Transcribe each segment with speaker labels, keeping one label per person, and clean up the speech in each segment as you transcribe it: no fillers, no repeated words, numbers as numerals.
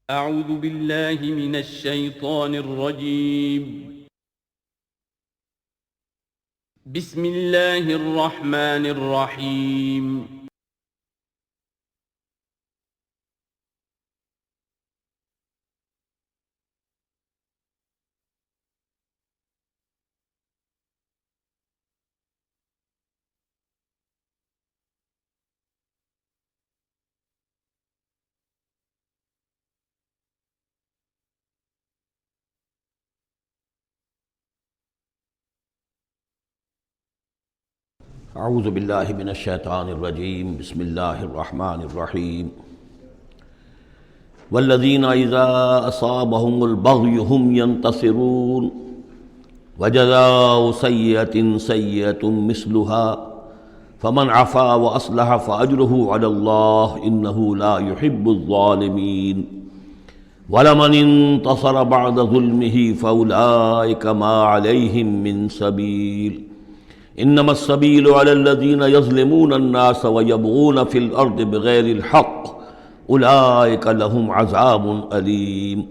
Speaker 1: اعوذ باللہ من الشیطان الرجیم بسم اللہ الرحمن الرحیم
Speaker 2: اعوذ باللہ من الشیطان الرجیم بسم اللہ الرحمن الرحیم والذین اذا اصابهم البغی هم ينتصرون وجزاء سیئة سیئة مثلها فمن عفا واصلح فاجرہ علی اللہ انہ لا يحب الظالمین ولمن انتصر بعد ظلمہ فاولئک ما علیہم من سبیل انما السبیل علی الذین یظلمون الناس ویبغون فی الارض بغیر الحق اولئک لهم عذاب علیم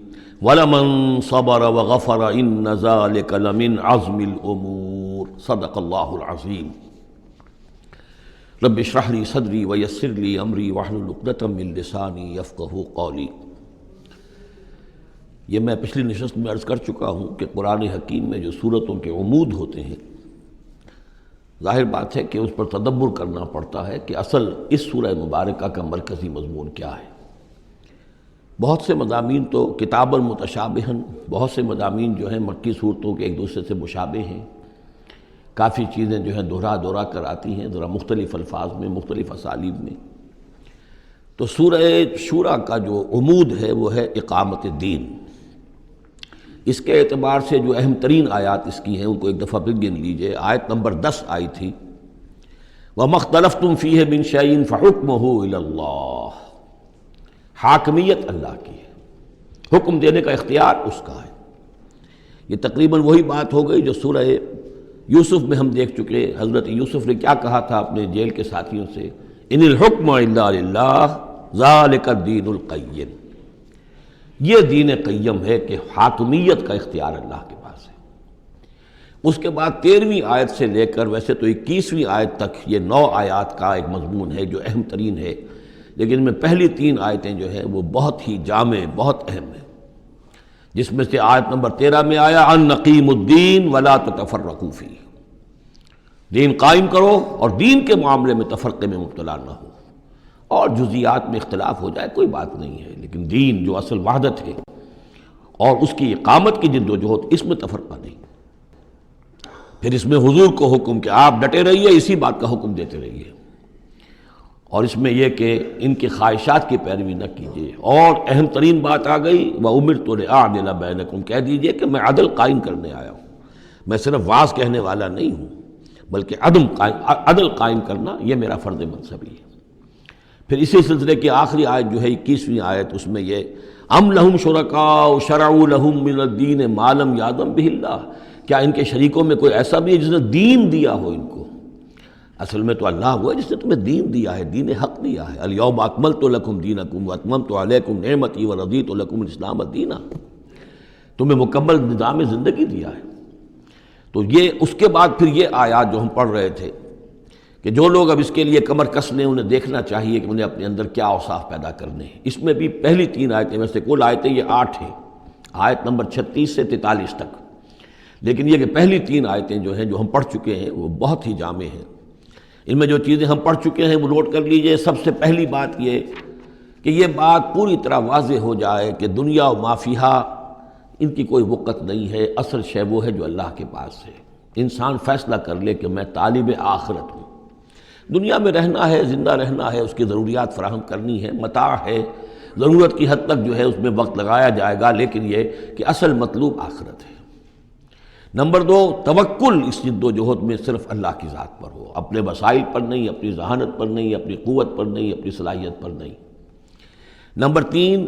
Speaker 2: ولمن صبر وغفر ان ذلک لمن عزم الامور صدق اللہ العظیم رب اشرح لی صدری ویسر لی امری واحلل عقدۃ من لسانی یفقہوا قولی۔ یہ میں پچھلی نشست میں عرض کر چکا ہوں کہ قرآن حکیم میں جو صورتوں کے عمود ہوتے ہیں، ظاہر بات ہے کہ اس پر تدبر کرنا پڑتا ہے کہ اصل اس سورہ مبارکہ کا مرکزی مضمون کیا ہے۔ بہت سے مضامین تو کتاباً متشابہاً، بہت سے مضامین جو ہیں مکی صورتوں کے ایک دوسرے سے مشابہ ہیں، کافی چیزیں جو ہیں دہرا کر آتی ہیں ذرا مختلف الفاظ میں، مختلف اسالیب میں۔ تو سورہ شورى کا جو عمود ہے وہ ہے اقامت دین۔ اس کے اعتبار سے جو اہم ترین آیات اس کی ہیں ان کو ایک دفعہ پھر گن لیجئے۔ آیت نمبر 10 آئی تھی وَمَا اخْتَلَفْتُمْ فِيهِ مِنْ شَيْءٍ فَحُكْمُهُ إِلَى اللَّهِ، حاکمیت اللہ کی ہے، حکم دینے کا اختیار اس کا ہے۔ یہ تقریباً وہی بات ہو گئی جو سورہ یوسف میں ہم دیکھ چکے۔ حضرت یوسف نے کیا کہا تھا اپنے جیل کے ساتھیوں سے؟ إِنِ الْحُكْمُ إِلَّا لِلَّهِ ذَلِكَ الدِّينُ الْقَيِّمُ، یہ دین قیم ہے کہ حاکمیت کا اختیار اللہ کے پاس ہے۔ اس کے بعد 13ویں آیت سے لے کر ویسے تو 21ویں آیت تک یہ 9 آیات کا ایک مضمون ہے جو اہم ترین ہے، لیکن میں پہلی 3 آیتیں جو ہیں وہ بہت ہی جامع، بہت اہم ہیں، جس میں سے آیت نمبر 13 میں آیا ان نقیم الدین ولا تتفرقوا فیہ، دین قائم کرو اور دین کے معاملے میں تفرقے میں مبتلا نہ ہو، اور جزیات میں اختلاف ہو جائے کوئی بات نہیں ہے، لیکن دین جو اصل وحدت ہے اور اس کی اقامت کی جد و جہد، اس میں تفرقہ نہیں۔ پھر اس میں حضور کو حکم کہ آپ ڈٹے رہیے، اسی بات کا حکم دیتے رہیے، اور اس میں یہ کہ ان کی خواہشات کی پیروی نہ کیجیے۔ اور اہم ترین بات آ گئی وَأُمِرْتُ لِأَعْدِلَ بَيْنَكُمْ، کہہ دیجیے کہ میں عدل قائم کرنے آیا ہوں، میں صرف واعظ کہنے والا نہیں ہوں، بلکہ عدل قائم کرنا یہ میرا فرض منصبی ہے۔ پھر اسی سلسلے کی آخری آیت جو ہے 21ویں آیت، اس میں یہ ام لہم شرکاء شرعوا لہم من الدین ما لم یأذن بہ اللہ، کیا ان کے شریکوں میں کوئی ایسا بھی ہے جس نے دین دیا ہو ان کو؟ اصل میں تو اللہ ہوا ہے جس نے تمہیں دین دیا ہے، دین حق دیا ہے۔ الیوم اکملت لکم دینکم واتممت علیکم نعمتی ورضیت لکم الاسلام دینا، تمہیں مکمل نظام زندگی دیا ہے۔ تو یہ اس کے بعد پھر یہ آیات جو ہم پڑھ رہے تھے کہ جو لوگ اب اس کے لیے کمر کس لیں انہیں دیکھنا چاہیے کہ انہیں اپنے اندر کیا اوصاف پیدا کرنے ہیں۔ اس میں بھی پہلی 3 آیتیں میں سے کل آیتیں یہ 8 ہیں، آیت نمبر 36 سے 43 تک، لیکن یہ کہ پہلی 3 آیتیں جو ہیں جو ہم پڑھ چکے ہیں وہ بہت ہی جامع ہیں۔ ان میں جو چیزیں ہم پڑھ چکے ہیں وہ نوٹ کر لیجئے۔ سب سے پہلی بات یہ کہ یہ بات پوری طرح واضح ہو جائے کہ دنیا و ما فیہا ان کی کوئی وقت نہیں ہے، اصل شے وہ ہے جو اللہ کے پاس ہے۔ انسان فیصلہ کر لے کہ میں طالب آخرت ہوں، دنیا میں رہنا ہے، زندہ رہنا ہے، اس کی ضروریات فراہم کرنی ہے، متاع ہے، ضرورت کی حد تک جو ہے اس میں وقت لگایا جائے گا، لیکن یہ کہ اصل مطلوب آخرت ہے۔ نمبر 2، توکل اس جد و جہد میں صرف اللہ کی ذات پر ہو، اپنے وسائل پر نہیں، اپنی ذہانت پر نہیں، اپنی قوت پر نہیں، اپنی صلاحیت پر نہیں۔ نمبر 3،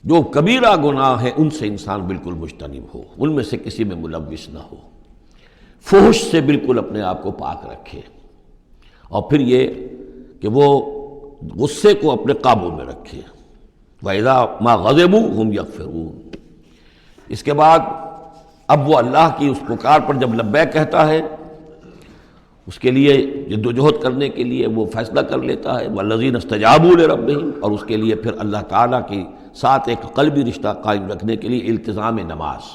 Speaker 2: جو کبیرہ گناہ ہیں ان سے انسان بالکل مجتنب ہو، ان میں سے کسی میں ملوث نہ ہو، فحش سے بالکل اپنے آپ کو پاک رکھے، اور پھر یہ کہ وہ غصے کو اپنے قابو میں رکھے، وَإِذَا مَا غَضِبُوا هُمْ يَغْفِرُونَ۔ اس کے بعد اب وہ اللہ کی اس پکار پر جب لبیک کہتا ہے، اس کے لیے جد و جہد کرنے کے لیے وہ فیصلہ کر لیتا ہے، وَالَّذِينَ اسْتَجَابُوا لِرَبِّهِمْ، اور اس کے لیے پھر اللہ تعالیٰ کے ساتھ ایک قلبی رشتہ قائم رکھنے کے لیے التزام نماز،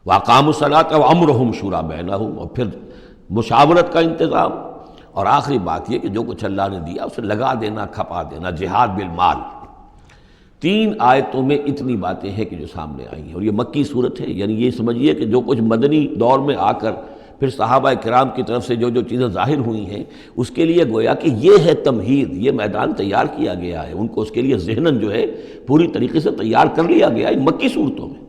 Speaker 2: وَأَقَامُوا الصَّلَاةَ وَأَمْرُهُمْ شُورَىٰ بَيْنَهُمْ، اور پھر مشاورت کا انتظام، اور آخری بات یہ کہ جو کچھ اللہ نے دیا اسے لگا دینا، کھپا دینا، جہاد بالمال۔ 3 آیتوں میں اتنی باتیں ہیں کہ جو سامنے آئی ہیں، اور یہ مکی صورت ہے، یعنی یہ سمجھیے کہ جو کچھ مدنی دور میں آ کر پھر صحابہ کرام کی طرف سے جو چیزیں ظاہر ہوئی ہیں، اس کے لیے گویا کہ یہ ہے تمہید، یہ میدان تیار کیا گیا ہے، ان کو اس کے لیے ذہناً جو ہے پوری طریقے سے تیار کر لیا گیا ہے مکی صورتوں میں۔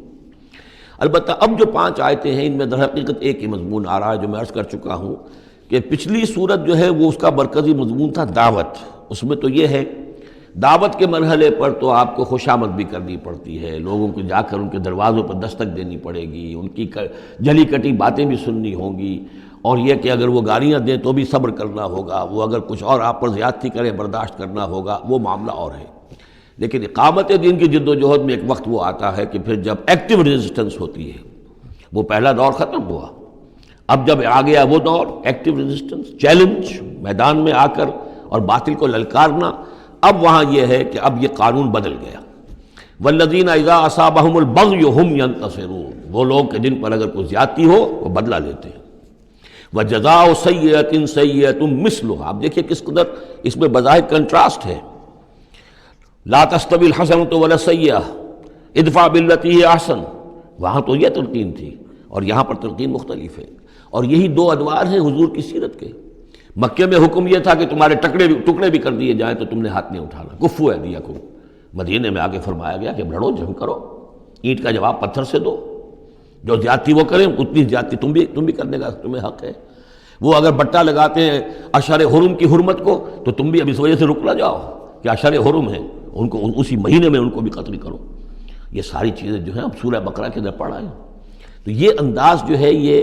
Speaker 2: البتہ اب جو 5 آیتیں ہیں ان میں در حقیقت ایک ہی مضمون آ رہا ہے جو میں عرض کر چکا ہوں کہ پچھلی صورت جو ہے وہ اس کا مرکزی مضمون تھا دعوت۔ اس میں تو یہ ہے دعوت کے مرحلے پر تو آپ کو خوشامد بھی کرنی پڑتی ہے، لوگوں کو جا کر ان کے دروازوں پر دستک دینی پڑے گی، ان کی جلی کٹی باتیں بھی سننی ہوں گی، اور یہ کہ اگر وہ گالیاں دیں تو بھی صبر کرنا ہوگا، وہ اگر کچھ اور آپ پر زیادتی کریں برداشت کرنا ہوگا، وہ معاملہ اور ہے۔ لیکن اقامت دین کی جد و جہد میں ایک وقت وہ آتا ہے کہ پھر جب ایکٹیو ریزسٹنس ہوتی ہے، وہ پہلا دور ختم ہوا، اب جب آ گیا وہ دور ایکٹیو ریزسٹنس، چیلنج، میدان میں آ کر اور باطل کو للکارنا، اب وہاں یہ ہے کہ اب یہ قانون بدل گیا۔ والذین اذا اصابہم البغی ہم ینتصرون، وہ لوگ کہ جن پر اگر کوئی زیادتی ہو وہ بدلہ لیتے ہیں۔ وجزاء سیئۃ سیئۃ مثلھا، آپ دیکھیے کس قدر اس میں بظاہر کنٹراسٹ ہے۔ لا تستوی الحسنۃ ولا السیئۃ ادفع بالتی ہی احسن، وہاں تو یہ تلقین تھی اور یہاں پر تلقین مختلف ہے، اور یہی 2 ادوار ہیں حضور کی سیرت کے۔ مکے میں حکم یہ تھا کہ تمہارے ٹکڑے بھی کر دیے جائیں تو تم نے ہاتھ نہیں اٹھانا، کفو ایدیکم۔ مدینے میں آگے فرمایا گیا کہ لڑو، جنگ کرو، اینٹ کا جواب پتھر سے دو، جو زیادتی وہ کریں اتنی زیادتی تم بھی کرنے کا تمہیں حق ہے۔ وہ اگر بٹا لگاتے ہیں اشہر حرم کی حرمت کو تو تم بھی اب اس وجہ سے رک نہ جاؤ کہ اشہر حرم ہیں، ان کو اسی مہینے میں ان کو بھی قتل کرو۔ یہ ساری چیزیں جو ہیں اب سورہ بقرہ کے اندر پڑھا ہے۔ تو یہ انداز جو ہے یہ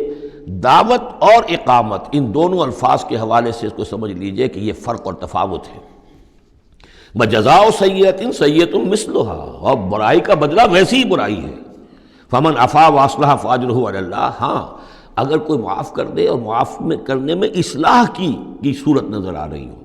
Speaker 2: دعوت اور اقامت، ان دونوں الفاظ کے حوالے سے اس کو سمجھ لیجئے کہ یہ فرق اور تفاوت ہے۔ وجزاء سیئۃ سیئۃ مثلھا، اور برائی کا بدلہ ویسی ہی برائی ہے۔ فمن عفا واصلح فاجرہ علی اللہ، ہاں اگر کوئی معاف کر دے اور معاف کرنے میں اصلاح کی صورت نظر آ رہی ہو،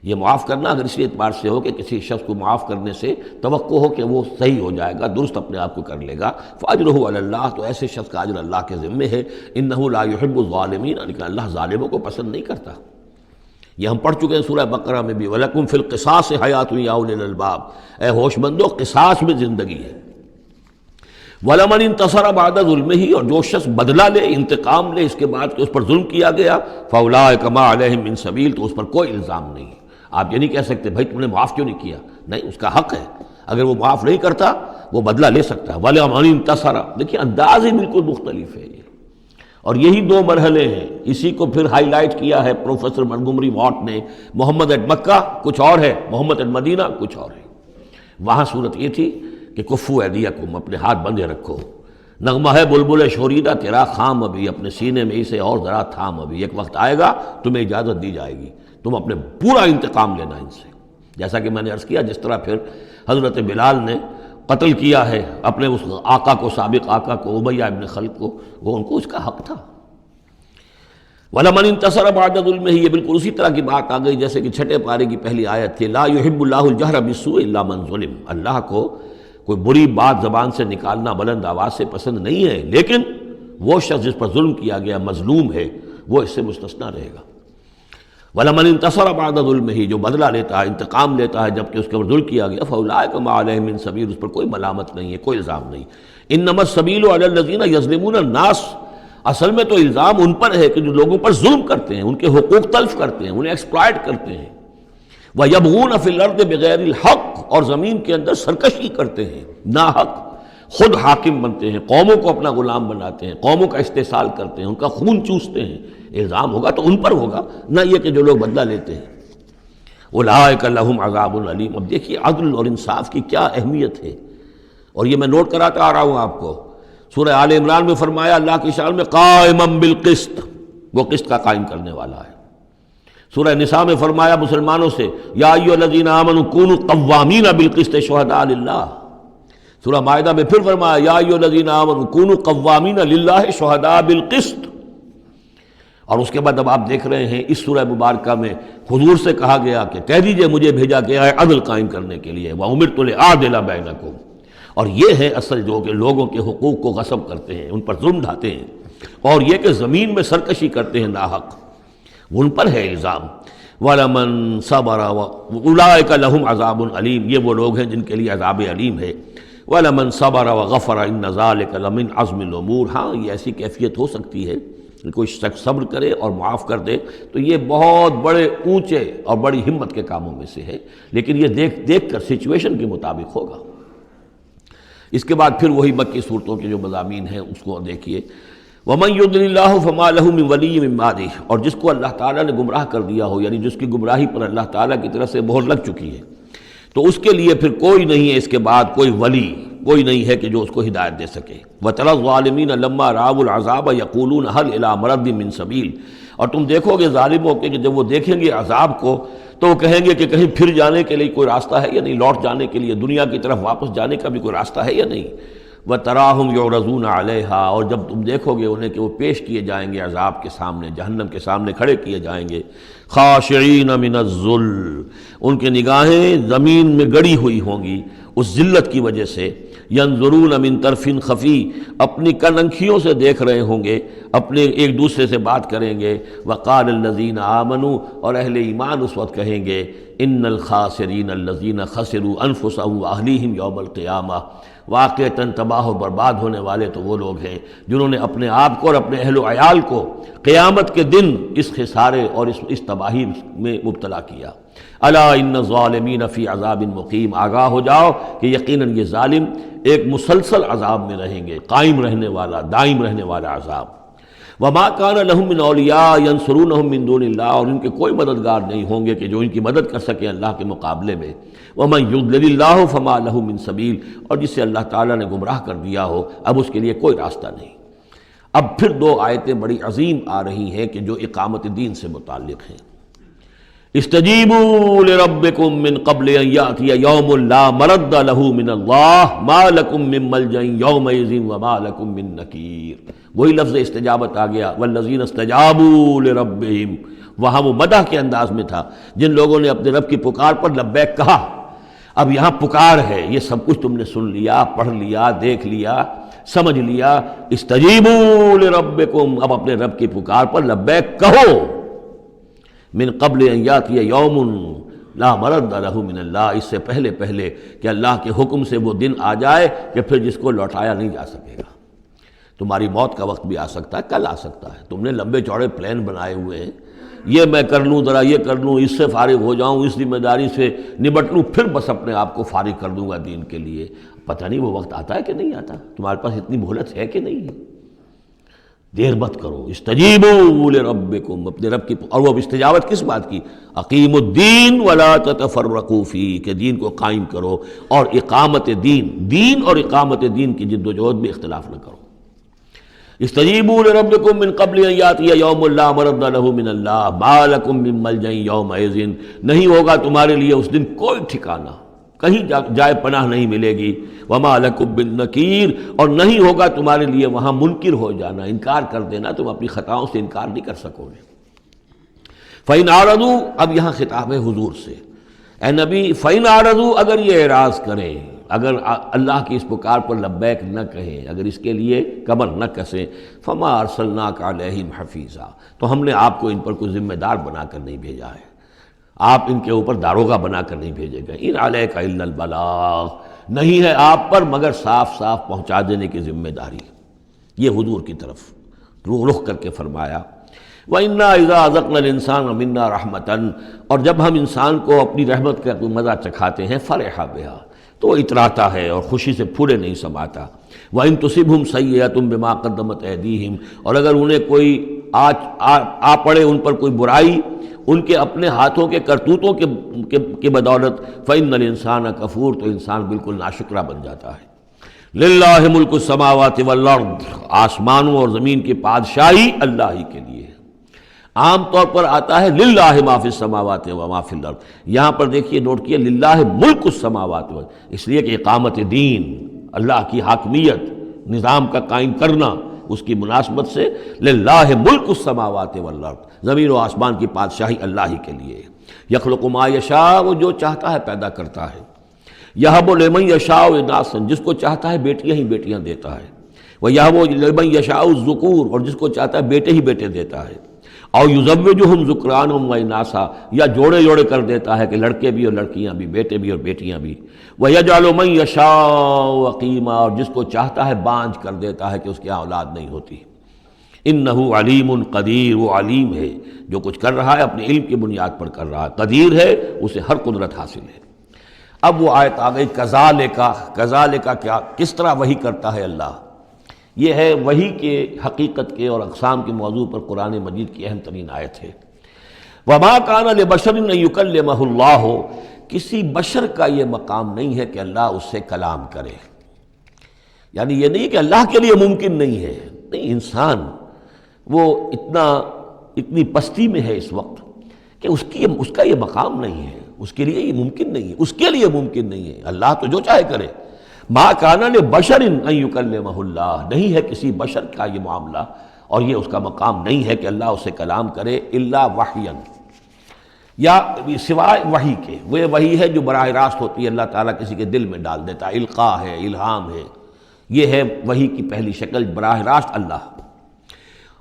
Speaker 2: یہ معاف کرنا اگر اسی اعتبار سے ہو کہ کسی شخص کو معاف کرنے سے توقع ہو کہ وہ صحیح ہو جائے گا، درست اپنے آپ کو کر لے گا، فاجرہ علی اللہ، تو ایسے شخص کا اجر اللہ کے ذمے ہے۔ انہ لا یحب الظالمین، لیکن اللہ ظالموں کو پسند نہیں کرتا۔ یہ ہم پڑھ چکے ہیں سورہ بقرہ میں بھی، وَلَكُمْ فِي الْقِصَاصِ حَيَاةٌ يَا أُولِي الْأَلْبَابِ، اے ہوش مندو قصاص میں زندگی ہے۔ وَلَمَنِ انتَصَرَ بَعْدَ ظُلْمِهِ، اور جو شخص بدلہ لے، انتقام لے اس کے بعد کہ اس پر ظلم کیا گیا، فَأُولَٰئِكَ مَا عَلَيْهِم مِّن سَبِيلٍ، تو اس پر کوئی الزام نہیں۔ آپ یہ نہیں کہہ سکتے بھائی تم نے معاف کیوں نہیں کیا، نہیں، اس کا حق ہے، اگر وہ معاف نہیں کرتا وہ بدلہ لے سکتا ہے۔ وَلَمَنِ انتَصَرَ، دیکھیے انداز ہی بالکل مختلف ہے یہ، اور یہی 2 مرحلے ہیں۔ اسی کو پھر ہائی لائٹ کیا ہے پروفیسر منگومری واٹ نے، محمد ایٹ مکہ کچھ اور ہے، محمد ایٹ مدینہ کچھ اور ہے۔ وہاں صورت یہ تھی کہ کفو ایدیکم، اپنے ہاتھ بندھے رکھو، نغمہ ہے بلبل شوریدہ تیرا خام ابھی، اپنے سینے میں اسے اور ذرا تھام ابھی، ایک وقت آئے گا تمہیں اجازت دی جائے گی، تم اپنے پورا انتقام لینا ان سے۔ جیسا کہ میں نے عرض کیا، جس طرح پھر حضرت بلال نے قتل کیا ہے اپنے اس آقا کو، سابق آقا کو، امیہ ابن خلف کو، وہ ان کو اس کا حق تھا۔ وَلَمَنِ انتَصَرَ بَعْدَ ظُلْمِهِ، یہ بالکل اسی طرح کی بات آ گئی جیسے کہ 6 پارے کی پہلی آیت تھی، لا يحب اللہ الجہر بالسوء الا من ظلم، اللہ کو کوئی بری بات زبان سے نکالنا بلند آواز سے پسند نہیں ہے، لیکن وہ شخص جس پر ظلم کیا گیا مظلوم ہے وہ اس سے مستثنیٰ رہے گا۔ وَلَمَنِ انتَصَرَ بَعْدَ ظُلْمِهِ، جو بدلہ لیتا ہے، انتقام لیتا ہے جبکہ اس کے اوپر ظلم کیا گیا، فَأُولَٰئِكَ مَا عَلَيْهِم مِّن سَبِيلٍ، اس پر کوئی ملامت نہیں ہے، کوئی الزام نہیں۔ إِنَّمَا السَّبِيلُ عَلَى الَّذِينَ يَظْلِمُونَ النَّاسَ، اصل میں تو الزام ان پر ہے کہ جو لوگوں پر ظلم کرتے ہیں، ان کے حقوق تلف کرتے ہیں، انہیں ایکسپلائٹ کرتے ہیں۔ وَيَبْغُونَ فِي الْأَرْضِ بِغَيْرِ الْحَقِّ، اور زمین کے اندر سرکشی کرتے ہیں، ناحق، خود حاکم بنتے ہیں، قوموں کو اپنا غلام بناتے ہیں، قوموں کا استحصال کرتے ہیں، ان کا خون چوستے ہیں۔ الزام ہوگا تو ان پر ہوگا، نہ یہ کہ جو لوگ بدلہ لیتے ہیں۔ اولئک لہم عذاب علیم، اب دیکھیے عدل اور انصاف کی کیا اہمیت ہے، اور یہ میں نوٹ کراتا آ رہا ہوں آپ کو۔ سورہ آل عمران میں فرمایا اللہ کی شان میں قائما بالقسط، وہ قسط کا قائم کرنے والا ہے۔ سورہ نساء میں فرمایا مسلمانوں سے یا ایھا الذین آمنوا کونوا قوامین بالقسط شہداء للہ. سورہ مائدہ میں پھر فرمایا یا ایھا الذین آمنوا کونوا قوامین للہ شہداء بالقسط. اور اس کے بعد اب آپ دیکھ رہے ہیں اس سورہ مبارکہ میں حضور سے کہا گیا کہ کہہ دیجئے مجھے بھیجا گیا ہے عدل قائم کرنے کے لیے. وَأُمِرْتُ لِأَعْدِلَ بَيْنَكُمْ. اور یہ ہے اصل جو کہ لوگوں کے حقوق کو غصب کرتے ہیں، ان پر ظلم ڈھاتے ہیں، اور یہ کہ زمین میں سرکشی کرتے ہیں ناحق، ان پر ہے الزام. وَلَمَنْ صَبَرَ أُولَٰئِكَ لَهُمْ عَذَابٌ أَلِيمٌ. یہ وہ لوگ ہیں جن کے لیے عذاب علیم ہے. وَلَمَنْ صَبَرَ وَغَفَرَ إِنَّ ذَلِكَ لَمِنْ عَزْمِ الْأُمُورِ. ہاں یہ ایسی کیفیت ہو سکتی ہے کہ کوئی شخص صبر کرے اور معاف کر دے تو یہ بہت بڑے اونچے اور بڑی ہمت کے کاموں میں سے ہے، لیکن یہ دیکھ کر سچویشن کے مطابق ہوگا. اس کے بعد پھر وہی مکی صورتوں کے جو مضامین ہیں اس کو دیکھیے. وَمَن يُضْلِلِ اللَّهُ فَمَا لَهُ مِن وَلِيٍّ مِّن بَعْدِهِ. اور جس کو اللہ تعالیٰ نے گمراہ کر دیا ہو، یعنی جس کی گمراہی پر اللہ تعالیٰ کی طرف سے مہر لگ چکی ہے، تو اس کے لیے پھر کوئی نہیں ہے اس کے بعد، کوئی ولی کوئی نہیں ہے کہ جو اس کو ہدایت دے سکے. وَتَرَى الظَّالِمِينَ لَمَّا رَأَوُا الْعَذَابَ يَقُولُونَ هَلْ إِلَىٰ مَرَدٍ مِّن سَبِيلٍ. اور تم دیکھو گے ظالموں کے کہ جب وہ دیکھیں گے عذاب کو تو وہ کہیں گے کہ کہیں پھر جانے کے لیے کوئی راستہ ہے یا نہیں، لوٹ جانے کے لیے دنیا کی طرف واپس جانے کا بھی کوئی راستہ ہے یا نہیں. وَتَرَاهُمْ يُعْرَضُونَ عَلَيْهَا. اور جب تم دیکھو گے انہیں کہ وہ پیش کیے جائیں گے عذاب کے سامنے، جہنم کے سامنے کھڑے کیے جائیں گے. خاشعین من الذل. ان کی نگاہیں زمین میں گڑی ہوئی ہوں گی اس ذلت کی وجہ سے. ینظرون من طرف خفی. اپنی کننکھیوں سے دیکھ رہے ہوں گے، اپنے ایک دوسرے سے بات کریں گے. وقال الذین آمنوا. اور اہل ایمان اس وقت کہیں گے ان الخاسرین الذین خسروا انفسهم واہلیہم یوم القیامہ. واقعتاً تباہ و برباد ہونے والے تو وہ لوگ ہیں جنہوں نے اپنے آپ کو اور اپنے اہل و عیال کو قیامت کے دن اس خسارے اور اس تباہی میں مبتلا کیا. الا ان الظالمین فی عذاب مقیم. آگاہ ہو جاؤ کہ یقیناً یہ ظالم ایک مسلسل عذاب میں رہیں گے، قائم رہنے والا، دائم رہنے والا عذاب. وما کان لہم من اولیاء ینصرونہم من دون اللہ. اور ان کے کوئی مددگار نہیں ہوں گے کہ جو ان کی مدد کر سکے اللہ کے مقابلے میں. ومن یضلل اللہ فما لہ من سبیل. اور جسے اللہ تعالیٰ نے گمراہ کر دیا ہو اب اس کے لیے کوئی راستہ نہیں. اب پھر دو آیتیں بڑی عظیم آ رہی ہیں کہ جو اقامت دین سے متعلق ہیں. استجیبوا لربکم من قبل ان یأتی یوم لا مرد لہ من اللہ ما لکم من ملجأ یومئذ وما لکم من نکیر. وہی لفظ استجابت آ گیا. والذین استجابوا لربہم. وہاں وہ مدح کے انداز میں تھا جن لوگوں نے اپنے رب کی پکار پر لبیک کہا. اب یہاں پکار ہے، یہ سب کچھ تم نے سن لیا، پڑھ لیا، دیکھ لیا، سمجھ لیا. استجیبوا لربکم. اب اپنے رب کی پکار پر لبیک کہو. من قبل ان یاتی یوم لا مرد لہ من اللہ. اس سے پہلے کہ اللہ کے حکم سے وہ دن آ جائے کہ پھر جس کو لوٹایا نہیں جا سکے گا. تمہاری موت کا وقت بھی آ سکتا ہے، کل آ سکتا ہے. تم نے لمبے چوڑے پلان بنائے ہوئے ہیں، یہ میں کر لوں، ذرا یہ کر لوں، اس سے فارغ ہو جاؤں، اس ذمہ داری سے نمٹ لوں، پھر بس اپنے آپ کو فارغ کر دوں گا دین کے لیے. پتہ نہیں وہ وقت آتا ہے کہ نہیں آتا. تمہارے پاس اتنی مہلت ہے کہ نہیں ہے. دیر مت کرو. استجیبوا لربکم. اپنے رب کی. اور وہ استجابت کس بات کی؟ اقیم الدین ولا تتفرقوا فیہ. کہ دین کو قائم کرو اور اقامت دین اور اقامت دین کی جد و جہد میں اختلاف نہ کرو. استجیبوا لربکم من قبل ان یاتی یوم لا مرد لہ من اللہ ما لکم من ملجأ یومئذ. نہیں ہوگا تمہارے لیے اس دن کوئی ٹھکانہ، کہیں جائے پناہ نہیں ملے گی. وما لکم من نکیر. اور نہیں ہوگا تمہارے لیے وہاں منکر ہو جانا، انکار کر دینا. تم اپنی خطاؤں سے انکار نہیں کر سکو گے. فإن اعرضوا. اب یہاں خطاب ہے حضور سے. اے نبی فإن اعرضوا. اگر یہ اعراض کریں، اگر اللہ کی اس پکار پر لبیک نہ کہیں، اگر اس کے لیے کمر نہ کسیں، فما ارسلناک علیہم حفیظا. تو ہم نے آپ کو ان پر کوئی ذمہ دار بنا کر نہیں بھیجا ہے، آپ ان کے اوپر داروغہ بنا کر نہیں بھیجے گئے. ان علیک الا البلاغ. نہیں ہے آپ پر مگر صاف صاف پہنچا دینے کی ذمہ داری. یہ حضور کی طرف رخ کر کے فرمایا. وَإِنَّا إِذَا أَذَقْنَا الْإِنسَانَ مِنَّا رَحْمَةً. اور جب ہم انسان کو اپنی رحمت کا کوئی مزہ چکھاتے ہیں، فرح بہا، تو وہ اتراتا ہے اور خوشی سے پھولے نہیں سماتا. وَإِن تُصِبْهُمْ سَيِّئَةٌ بِمَا قَدَّمَتْ أَيْدِيهِمْ. اور اگر انہیں کوئی آ پڑے ان پر کوئی برائی ان کے اپنے ہاتھوں کے کرتوتوں کے بدولت، فَإِنَّ الْإِنسَانَ كَفُورٌ. تو انسان بالکل ناشکرہ بن جاتا ہے. للہ ملک السماوات والارض. آسمانوں اور زمین کی بادشاہی اللہ ہی کے لیے ہے. عام طور پر آتا ہے للہ ما فی السماوات و ما فی الارض، یہاں پر دیکھیے نوٹ کیے للہ ملک السماوات و، اس لیے کہ اقامت دین، اللہ کی حاکمیت، نظام کا قائم کرنا، اس کی مناسبت سے للہ ملک السماوات والارض، زمین و آسمان کی بادشاہی اللہ ہی کے لیے. یخلق ما یشاء، وہ جو چاہتا ہے پیدا کرتا ہے. یہب لمن یشاء اناثا، جس کو چاہتا ہے بیٹیاں ہی بیٹیاں دیتا ہے. ویہب لمن یشاء الذکور، اور جس کو چاہتا ہے بیٹے ہی بیٹے دیتا ہے. او یزوجہم ذکرانا و اناثا، یا جوڑے جوڑے کر دیتا ہے کہ لڑکے بھی اور لڑکیاں بھی، بیٹے بھی اور بیٹیاں بھی. ویجعل من یشاء عقیما، اور جس کو چاہتا ہے بانجھ کر دیتا ہے کہ اس کی اولاد نہیں ہوتی. انہ علیم قدیر، وہ علیم ہے، جو کچھ کر رہا ہے اپنے علم کی بنیاد پر کر رہا ہے، قدیر ہے، اسے ہر قدرت حاصل ہے. اب وہ آیت آ گئی کذالک کیا، کس طرح وحی کرتا ہے اللہ. یہ ہے وحی کے حقیقت کے اور اقسام کے موضوع پر قرآن مجید کی اہم ترین آیت ہے. وما کان لبشر ان یکلمہ اللہ، کسی بشر کا یہ مقام نہیں ہے کہ اللہ اس سے کلام کرے. یعنی یہ نہیں کہ اللہ کے لیے ممکن نہیں ہے، نہیں، انسان وہ اتنی پستی میں ہے اس وقت کہ اس کا یہ مقام نہیں ہے، اس کے لیے یہ ممکن نہیں ہے، اس کے لیے ممکن نہیں ہے. اللہ تو جو چاہے کرے. ما کان لبشر ان یکلمہ اللہ، نہیں ہے کسی بشر کا یہ معاملہ اور یہ اس کا مقام نہیں ہے کہ اللہ اس سے کلام کرے الا وحیا، یا سوائے وحی کے. وہ وحی ہے جو براہ راست ہوتی ہے، اللہ تعالیٰ کسی کے دل میں ڈال دیتا ہے، القاء ہے، الہام ہے. یہ ہے وحی کی پہلی شکل، براہ راست اللہ.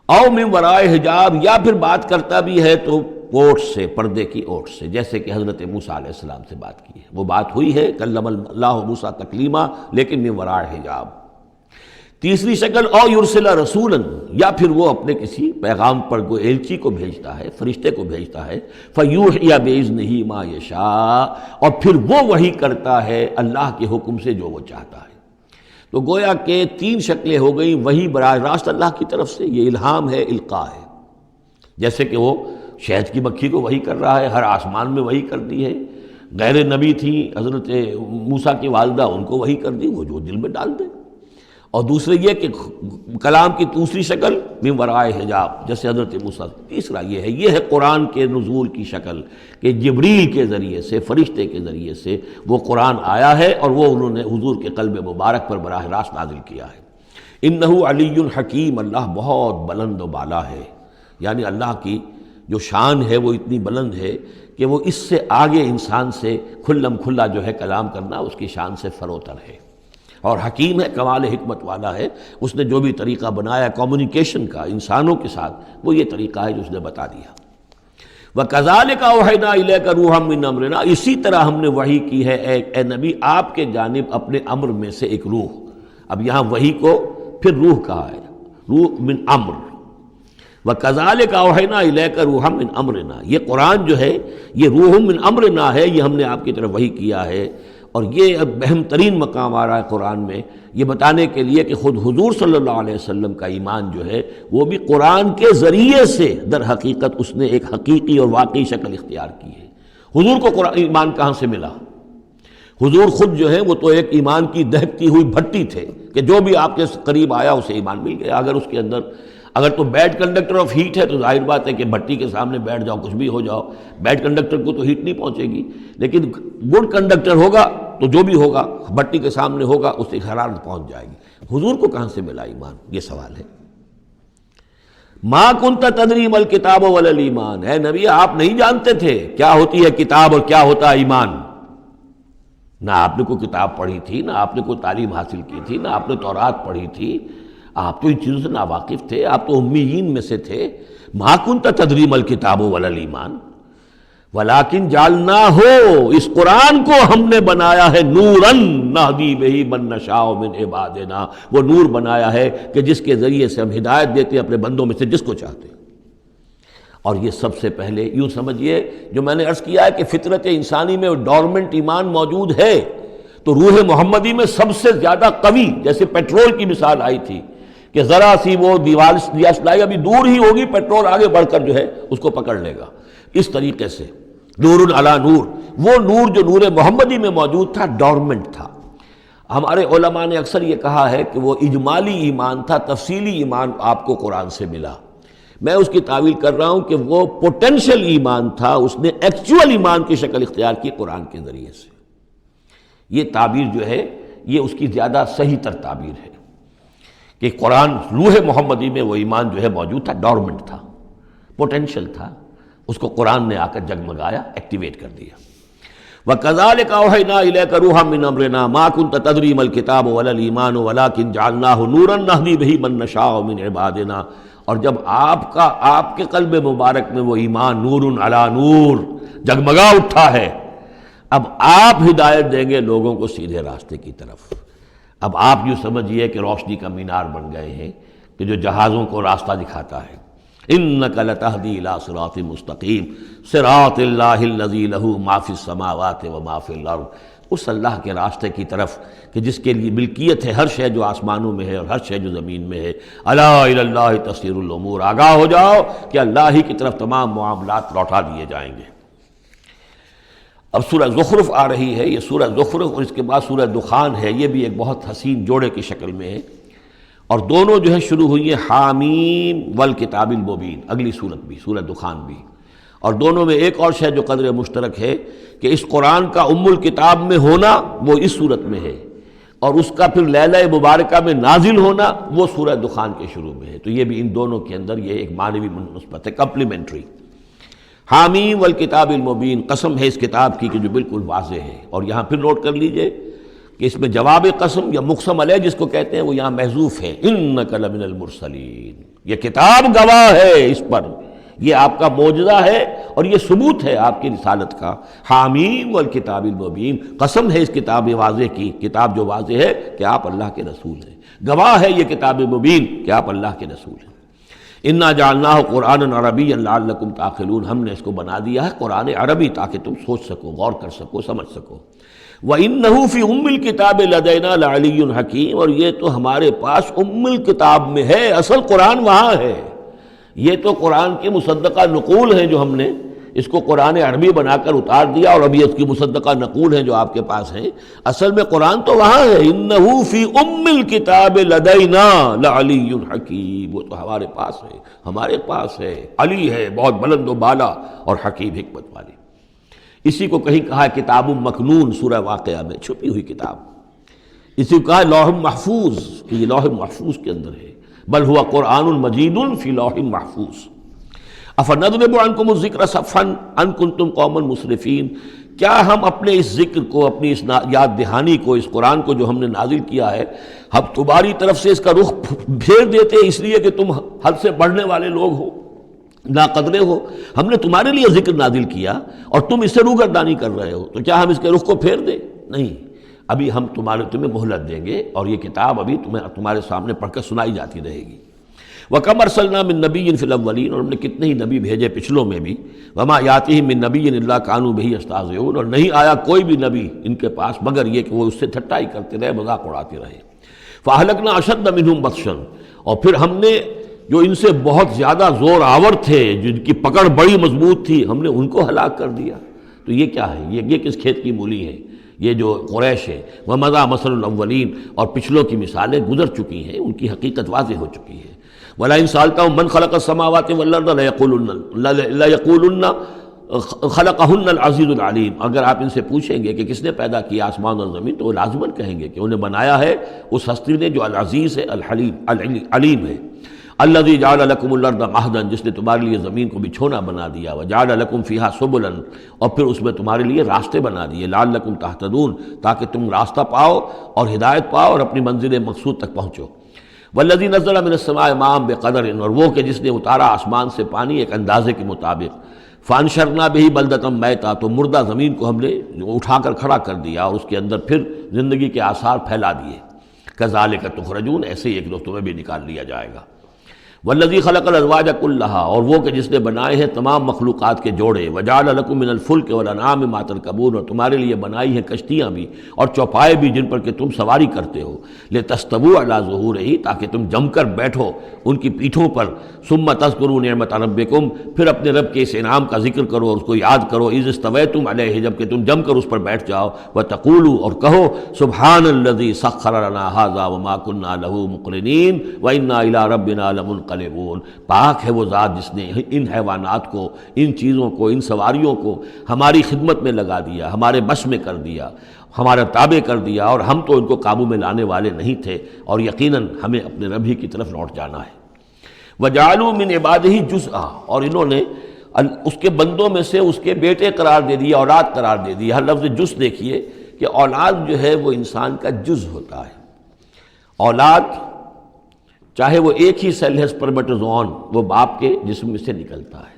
Speaker 2: او من ورائے حجاب، یا پھر بات کرتا بھی ہے تو اوٹ سے، پردے کی اوٹ سے، جیسے کہ حضرت موسیٰ علیہ السلام سے بات کی ہے. وہ بات ہوئی ہے، کلم اللہ موسیٰ تکلیما، لیکن من ورائے حجاب. تیسری شکل او یرسل رسولا، یا پھر وہ اپنے کسی پیغام پر کوئی ایلچی کو بھیجتا ہے، فرشتے کو بھیجتا ہے. فیوحی باذنہ ما یشاء، اور پھر وہ وحی کرتا ہے اللہ کے حکم سے جو وہ چاہتا ہے. تو گویا کہ تین شکلیں ہو گئیں. وحی براہ راست اللہ کی طرف سے، یہ الہام ہے، القاء ہے، جیسے کہ وہ شہد کی مکھی کو وحی کر رہا ہے، ہر آسمان میں وحی کر دی ہے. غیر نبی تھی حضرت موسیٰ کی والدہ، ان کو وحی کر دی، وہ جو دل میں ڈال دے. اور دوسرے یہ کہ کلام کی دوسری شکل من ورائے حجاب، جیسے حضرت موسیٰ. تیسرا یہ ہے قرآن کے نزول کی شکل، کہ جبریل کے ذریعے سے، فرشتے کے ذریعے سے وہ قرآن آیا ہے اور وہ انہوں نے حضور کے قلب مبارک پر براہ راست نازل کیا ہے. انہ علی حکیم، اللہ بہت بلند و بالا ہے. یعنی اللہ کی جو شان ہے وہ اتنی بلند ہے کہ وہ اس سے آگے انسان سے کھلم کھلا جو ہے کلام کرنا اس کی شان سے فروتر ہے. اور حکیم ہے، کمال حکمت والا ہے. اس نے جو بھی طریقہ بنایا کمیونیکیشن کا انسانوں کے ساتھ، وہ یہ طریقہ ہے جو اس نے بتا دیا. وَكَذَلِكَ أَوْحَيْنَا إِلَيْكَ رُوحًا مِّنْ أَمْرِنَا، اسی طرح ہم نے وحی کی ہے اے نبی آپ کے جانب اپنے امر میں سے ایک روح. اب یہاں وحی کو پھر روح کہا ہے، روح من امر. وَكَذَلِكَ أَوْحَيْنَا إِلَيْكَ رُوحًا مِّنْ أَمْرِنَا، یہ قرآن جو ہے یہ روح من امرنا ہے، یہ ہم نے آپ کی طرف وحی کیا ہے. اور یہ اب اہم ترین مقام آ رہا ہے قرآن میں، یہ بتانے کے لیے کہ خود حضور صلی اللہ علیہ وسلم کا ایمان جو ہے وہ بھی قرآن کے ذریعے سے در حقیقت اس نے ایک حقیقی اور واقعی شکل اختیار کی ہے. حضور کو قرآن ایمان کہاں سے ملا؟ حضور خود جو ہے وہ تو ایک ایمان کی دہکتی ہوئی بھٹی تھے کہ جو بھی آپ کے قریب آیا اسے ایمان مل گیا. اگر اس کے اندر اگر تو بیڈ کنڈکٹر آف ہیٹ ہے تو ظاہر بات ہے کہ بھٹی کے سامنے بیٹھ جاؤ، کچھ بھی ہو جاؤ، بیڈ کنڈکٹر کو تو ہیٹ نہیں پہنچے گی. لیکن گڈ کنڈکٹر ہوگا تو جو بھی ہوگا بھٹی کے سامنے ہوگا اس سے حرارت پہنچ جائے گی. حضور کو کہاں سے ملا ایمان؟ یہ سوال ہے. ما کنت تدری ما الکتاب ولا الایمان، اے نبی آپ نہیں جانتے تھے کیا ہوتی ہے کتاب اور کیا ہوتا ہے ایمان. نہ آپ نے کوئی کتاب پڑھی تھی، نہ آپ نے کوئی تعلیم حاصل کی تھی، نہ آپ نے تورات پڑھی تھی. آپ تو ان چیزوں سے ناواقف تھے، آپ تو امیین میں سے تھے. ما کنت تدری ما الکتاب ولا الایمان ولیکن جعلناہ، اس قرآن کو ہم نے بنایا ہے نوراً نہدی بہ من نشاء من عبادنا، وہ نور بنایا ہے کہ جس کے ذریعے سے ہم ہدایت دیتے ہیں اپنے بندوں میں سے جس کو چاہتے ہیں. اور یہ سب سے پہلے یوں سمجھیے جو میں نے عرض کیا ہے کہ فطرت انسانی میں ڈورمنٹ ایمان موجود ہے، تو روح محمدی میں سب سے زیادہ قوی، جیسے پیٹرول کی مثال آئی تھی کہ ذرا سی وہ دیوار سلائی ابھی دور ہی ہوگی، پیٹرول آگے بڑھ کر جو ہے اس کو پکڑ لے گا. اس طریقے سے نور علی نور، وہ نور جو نور محمدی میں موجود تھا ڈورمنٹ تھا. ہمارے علماء نے اکثر یہ کہا ہے کہ وہ اجمالی ایمان تھا، تفصیلی ایمان آپ کو قرآن سے ملا. میں اس کی تعویل کر رہا ہوں کہ وہ پوٹینشل ایمان تھا، اس نے ایکچول ایمان کی شکل اختیار کی قرآن کے ذریعے سے۔ یہ تعبیر جو ہے یہ اس کی زیادہ صحیح تر تعبیر ہے کہ قرآن روح محمدی میں وہ ایمان جو ہے موجود تھا، ڈورمنٹ تھا، پوٹینشل تھا، اس کو قرآن نے آ کر جگمگایا، ایکٹیویٹ کر دیا۔ وَكَذَلِكَ أَوْحَيْنَا إِلَيْكَ رُوحًا مِّنْ أَمْرِنَا مَا كُنْتَ تَدْرِي مَا الْكِتَابُ وَلَا الْإِيمَانُ وَلَٰكِن جَعَلْنَاهُ نُورًا نَهْدِي بِهِ مَن نَّشَاءُ مِنْ عِبَادِنَا، اور جب آپ کے قلب مبارک میں وہ ایمان نور علی نور جگمگا اٹھا ہے، اب آپ ہدایت دیں گے لوگوں کو سیدھے راستے کی طرف۔ اب آپ یوں سمجھیے کہ روشنی کا مینار بن گئے ہیں کہ جو جہازوں کو راستہ دکھاتا ہے۔ اِنَّكَ لَتَهْدِي إِلَىٰ صِرَاطٍ مُّسْتَقِيمٍ صِرَاطِ اللَّهِ الَّذِي لَهُ مَا فِي السَّمَاوَاتِ وَمَا فِي الْأَرْضِ، اس اللہ کے راستے کی طرف کہ جس کے لیے ملکیت ہے ہر شے جو آسمانوں میں ہے اور ہر شے جو زمین میں ہے۔ الا الی اللہ تصیر الامور، آگاہ ہو جاؤ کہ اللہ ہی کی طرف تمام معاملات لوٹا دیے جائیں گے۔ اب سورہ زخرف آ رہی ہے، یہ سورہ زخرف اور اس کے بعد سورہ دخان ہے، یہ بھی ایک بہت حسین جوڑے کی شکل میں ہے، اور دونوں جو ہے شروع ہوئی ہیں حامیم والکتاب المبین، اگلی سورت بھی سورہ دخان بھی، اور دونوں میں ایک اور شے جو قدر مشترک ہے کہ اس قرآن کا ام الکتاب میں ہونا وہ اس سورت میں ہے، اور اس کا پھر لیلہ مبارکہ میں نازل ہونا وہ سورہ دخان کے شروع میں ہے، تو یہ بھی ان دونوں کے اندر یہ ایک معنوی نسبت ہے، کمپلیمنٹری۔ حامیم والکتاب المبین، قسم ہے اس کتاب کی کہ جو بالکل واضح ہے، اور یہاں پھر نوٹ کر لیجئے کہ اس میں جواب قسم یا مقسم علیہ جس کو کہتے ہیں وہ یہاں محذوف ہے، انک لمن المرسلین، یہ کتاب گواہ ہے اس پر، یہ آپ کا معجزہ ہے اور یہ ثبوت ہے آپ کی رسالت کا۔ حامیم والکتاب المبین، قسم ہے اس کتاب واضح کی، کتاب جو واضح ہے کہ آپ اللہ کے رسول ہیں، گواہ ہے یہ کتاب مبین کہ آپ اللہ کے رسول ہیں۔ انا جعلناہ قرآنا عربیا لعلکم تعقلون، ہم نے اس کو بنا دیا ہے قرآن عربی تاکہ تم سوچ سکو، غور کر سکو، سمجھ سکو۔ وَإِنَّهُ فِي أُمِّ الْكِتَابِ لَدَيْنَا لَعَلِيٌّ حَكِيمٌ، اور یہ تو ہمارے پاس ام الکتاب میں ہے، اصل قرآن وہاں ہے، یہ تو قرآن کی مصدقہ نقول ہیں جو ہم نے اس کو قرآن عربی بنا کر اتار دیا، اور ابھی اس کی مصدقہ نقول ہیں جو آپ کے پاس ہیں، اصل میں قرآن تو وہاں ہے۔ اِنَّهُ فِي أُمِّ الْكِتَابِ لَدَيْنَا لَعَلِيٌّ حَكِيمٌ، وہ تو ہمارے پاس ہے، ہمارے پاس ہے، علی ہے، بہت بلند و بالا اور حکیم حکمت والی۔ اسی کو کہیں کہا ہے کتاب مکنون سورہ واقعہ میں، چھپی ہوئی کتاب، اسی کو کہا ہے لوح محفوظ، کہ یہ لوح محفوظ کے اندر ہے، بل ہوا قرآن مجید فی لوح محفوظ۔ افنضرب عنکم الذکر صفحا ان کنتم قوما مسرفین، کیا ہم اپنے اس ذکر کو، اپنی اس یاد دہانی کو، اس قرآن کو جو ہم نے نازل کیا ہے، ہم تمہاری طرف سے اس کا رخ پھیر دیتے اس لیے کہ تم حد سے بڑھنے والے لوگ ہو، ناقدرے ہو؟ ہم نے تمہارے لیے ذکر نازل کیا اور تم اس سے روگردانی کر رہے ہو، تو کیا ہم اس کے رخ کو پھیر دیں؟ نہیں، ابھی ہم تمہیں مہلت دیں گے، اور یہ کتاب ابھی تمہارے سامنے پڑھ کر سنائی جاتی رہے گی۔ وَكَمْ أَرْسَلْنَا مِن نَبِيٍّ فِي الْأَوَّلِينَ، اور ہم نے کتنے ہی نبی بھیجے پچھلوں میں بھی، وَمَا يَأْتِيهِم مِّن نَبِيٍّ إِلَّا كَانُوا بِهِ يَسْتَهْزِئُونَ، اور نہیں آیا کوئی بھی نبی ان کے پاس مگر یہ کہ وہ اس سے ٹھٹائی کرتے رہے، مذاق اڑاتے رہے۔ فَأَهْلَكْنَا أَشَدَّ مِنْهُمْ بَطْشًا، اور پھر ہم نے جو ان سے بہت زیادہ زور آور تھے، جن کی پکڑ بڑی مضبوط تھی، ہم نے ان کو ہلاک کر دیا۔ تو یہ کیا ہے؟ یہ کس کھیت کی مولی ہے؟ یہ جو قریش ہے، وَمَضَىٰ مَثَلُ الْأَوَّلِينَ، اور پچھلوں کی مثالیں گزر چکی ہیں، ان کی حقیقت واضح ہو چکی ہے۔ وَلَئِن سَأَلْتَهُم مَّنْ خَلَقَ السَّمَاوَاتِ وَالْأَرْضَ لَيَقُولُنَّ خَلَقَهُنَّ الْعَزِيزُ الْعَلِيمُ، اگر آپ ان سے پوچھیں گے کہ کس نے پیدا کیا آسمان اور زمین، تو وہ لازماً کہیں گے کہ انہیں بنایا ہے اس ہستی نے جو العزیز ہے، الحلیم، علیم ہے۔ الذی جعل لکم الارض مہدا، جس نے تمہارے لیے زمین کو بچھونا بنا دیا، وجعل لکم فیہا سبلا، اور پھر اس میں تمہارے لیے راستے بنا دیے، لعلکم تہتدون، تاکہ تم راستہ پاؤ اور ہدایت پاؤ اور اپنی منزل مقصود تک پہنچو۔ والذی نزل من السماء ماء بقدر، اور وہ کہ جس نے اتارا آسمان سے پانی ایک اندازے کے مطابق، فانشرنا بہ بلدۃ میتا، تو مردہ زمین کو ہم نے اٹھا کر کھڑا کر دیا اور اس کے اندر پھر زندگی کے آثار پھیلا دیے۔ کذالک تخرجون، ایسے ہی ایک روز تمہیں بھی نکال لیا جائے گا۔ والذی خلق الازواج کلھا، اور وہ کہ جس نے بنائے ہیں تمام مخلوقات کے جوڑے، وجعل لکم من الفلک والانعام ما ترکبون، اور تمہارے لیے بنائی ہیں کشتیاں بھی اور چوپائے بھی جن پر کہ تم سواری کرتے ہو، لتستووا علی ظہورہ، تاکہ تم جم کر بیٹھو ان کی پیٹھوں پر، ثم تذکروا نعمت ربکم، پھر اپنے رب کے اس انعام کا ذکر کرو اور اس کو یاد کرو، اذ استویتم علیہ، جب کہ تم جم کر اس پر بیٹھ جاؤ، وتقولوا، اور کہو سبحان الذی سخر لنا ھذا وما کنا لہ مقرنین وإنا الی ربنا لمنقلبون۔ منقلبون، پاک ہے وہ ذات جس نے ان حیوانات کو، ان چیزوں کو، ان سواریوں کو ہماری خدمت میں لگا دیا، ہمارے بس میں کر دیا، ہمارا تابع کر دیا، اور ہم تو ان کو قابو میں لانے والے نہیں تھے، اور یقیناً ہمیں اپنے رب ہی کی طرف لوٹ جانا ہے۔ وَجَعَلُوا مِنْ عِبَادِهِ جُزْءًا، اور انہوں نے اس کے بندوں میں سے اس کے بیٹے قرار دے دیا، اولاد قرار دے دیا۔ ہر لفظ جز دیکھیے کہ اولاد جو ہے وہ انسان کا جز ہوتا ہے۔ اولاد چاہے وہ ایک ہی سیل ہے سپرمیٹوزوان، وہ باپ کے جسم میں سے نکلتا ہے،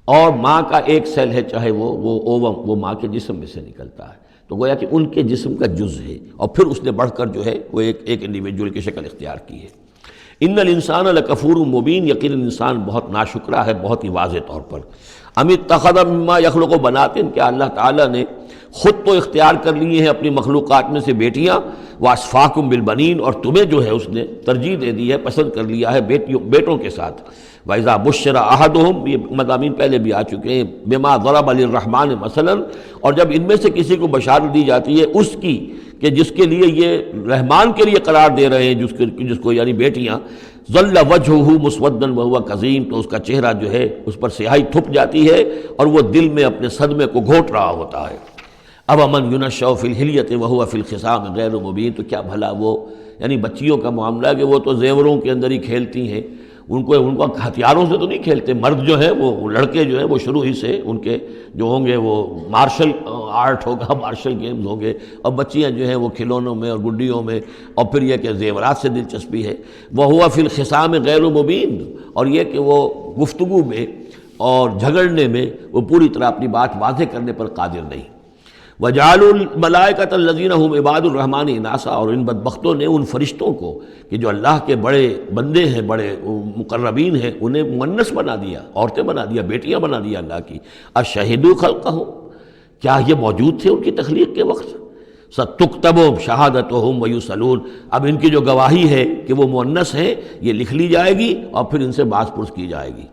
Speaker 2: اور ماں کا ایک سیل ہے چاہے وہ اووم، وہ ماں کے جسم میں سے نکلتا ہے، تو گویا کہ ان کے جسم کا جز ہے، اور پھر اس نے بڑھ کر جو ہے وہ ایک انڈیویجول کی شکل اختیار کی ہے۔ ان الانسان لکفور مبین، یقیناً انسان بہت ناشکرا ہے، بہت ہی واضح طور پر۔ ام اتخذ مما یخلق بنات، کیا اللہ تعالیٰ نے خود تو اختیار کر لیے ہیں اپنی مخلوقات میں سے بیٹیاں، واسفاکم بالبنین، اور تمہیں جو ہے اس نے ترجیح دے دی ہے، پسند کر لیا ہے بیٹوں کے ساتھ۔ وَإِذَا بُشِّرَ أَحَدُهُمْ، یہ مضامین پہلے بھی آ چکے ہیں، بِمَا ضَرَبَ لِلرَّحْمَنِ مثلاً، اور جب ان میں سے کسی کو بشارت دی جاتی ہے اس کی کہ جس کے لیے یہ رحمان کے لیے قرار دے رہے ہیں، جس کو یعنی بیٹیاں، ظَلَّ وَجْهُهُ مُسْوَدًّا وَهُوَ كَظِيمٌ، تو اس کا چہرہ جو ہے اس پر سیاہی تھپ جاتی ہے اور وہ دل میں اپنے صدمے کو گھونٹ رہا ہوتا ہے۔ أَوَمَنْ يُنَشَّأُ فِي الْحِلْيَةِ وَهُوَ فِي الْخِصَامِ غَيْرُ مُبِينٍ، تو کیا بھلا وہ یعنی بچیوں کا معاملہ کہ وہ تو زیوروں کے اندر ہی کھیلتی ہیں، ان کو ہتھیاروں سے تو نہیں کھیلتے، مرد جو ہے وہ لڑکے جو ہیں وہ شروع ہی سے ان کے جو ہوں گے وہ مارشل آرٹ ہوگا، مارشل گیمز ہوں گے، اور بچیاں جو ہیں وہ کھلونوں میں اور گڈیوں میں، اور پھر یہ کہ زیورات سے دلچسپی ہے۔ وَهُوَ فِي الْخِصَامِ غَيْرُ مُبِينٍ، اور یہ کہ وہ گفتگو میں اور جھگڑنے میں وہ پوری طرح اپنی بات واضح کرنے پر قادر نہیں۔ وَجَعَلُوا الْمَلَائِكَةَ الَّذِينَ هُمْ عِبَادُ الرَّحْمَنِ إِنَاثًا، اور ان بدبختوں نے ان فرشتوں کو کہ جو اللہ کے بڑے بندے ہیں، بڑے مقربین ہیں، انہیں مؤنث بنا دیا، عورتیں بنا دیا، بیٹیاں بنا دیا اللہ کی۔ أَشَهِدُوا خَلْقَهُمْ، کیا یہ موجود تھے ان کی تخلیق کے وقت؟ سَتُكْتَبُ شَهَادَتُهُمْ وَيُسْأَلُونَ، اب ان کی جو گواہی ہے کہ وہ مؤنث ہیں یہ لکھ لی جائے گی اور پھر ان سے باز پرس کی جائے گی۔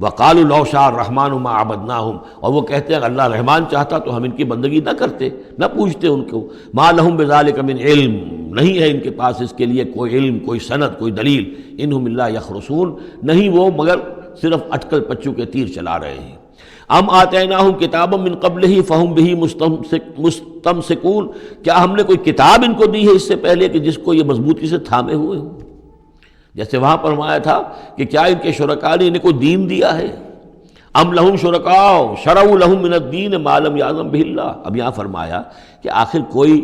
Speaker 2: وَقَالُوا لَوْ شَاءَ الرَّحْمَنُ مَا عَبَدْنَاهُمْ، اور وہ کہتے ہیں اگر اللہ رحمان چاہتا تو ہم ان کی بندگی نہ کرتے، نہ پوچھتے ان کو۔ مَا لَهُمْ بِذَلِكَ مِنْ علم، نہیں ہے ان کے پاس اس کے لیے کوئی علم، کوئی سند، کوئی دلیل۔ انہم الا یخرصون، نہیں وہ مگر صرف اٹکل پچو کے تیر چلا رہے ہیں۔ ام آتیناہم کتابا من قبلہ فہم بہ مستمسکون، کیا ہم نے کوئی کتاب ان کو دی ہے اس سے پہلے کہ جس کو یہ مضبوطی سے تھامے ہوئے ہوں؟ جیسے وہاں فرمایا تھا کہ کیا ان کے شرکاء نے انہیں کوئی دین دیا ہے؟ ام لہم شرکاء شرعوا لہم من الدین ما لم یعظم بہ اللہ، اب یہاں فرمایا کہ آخر کوئی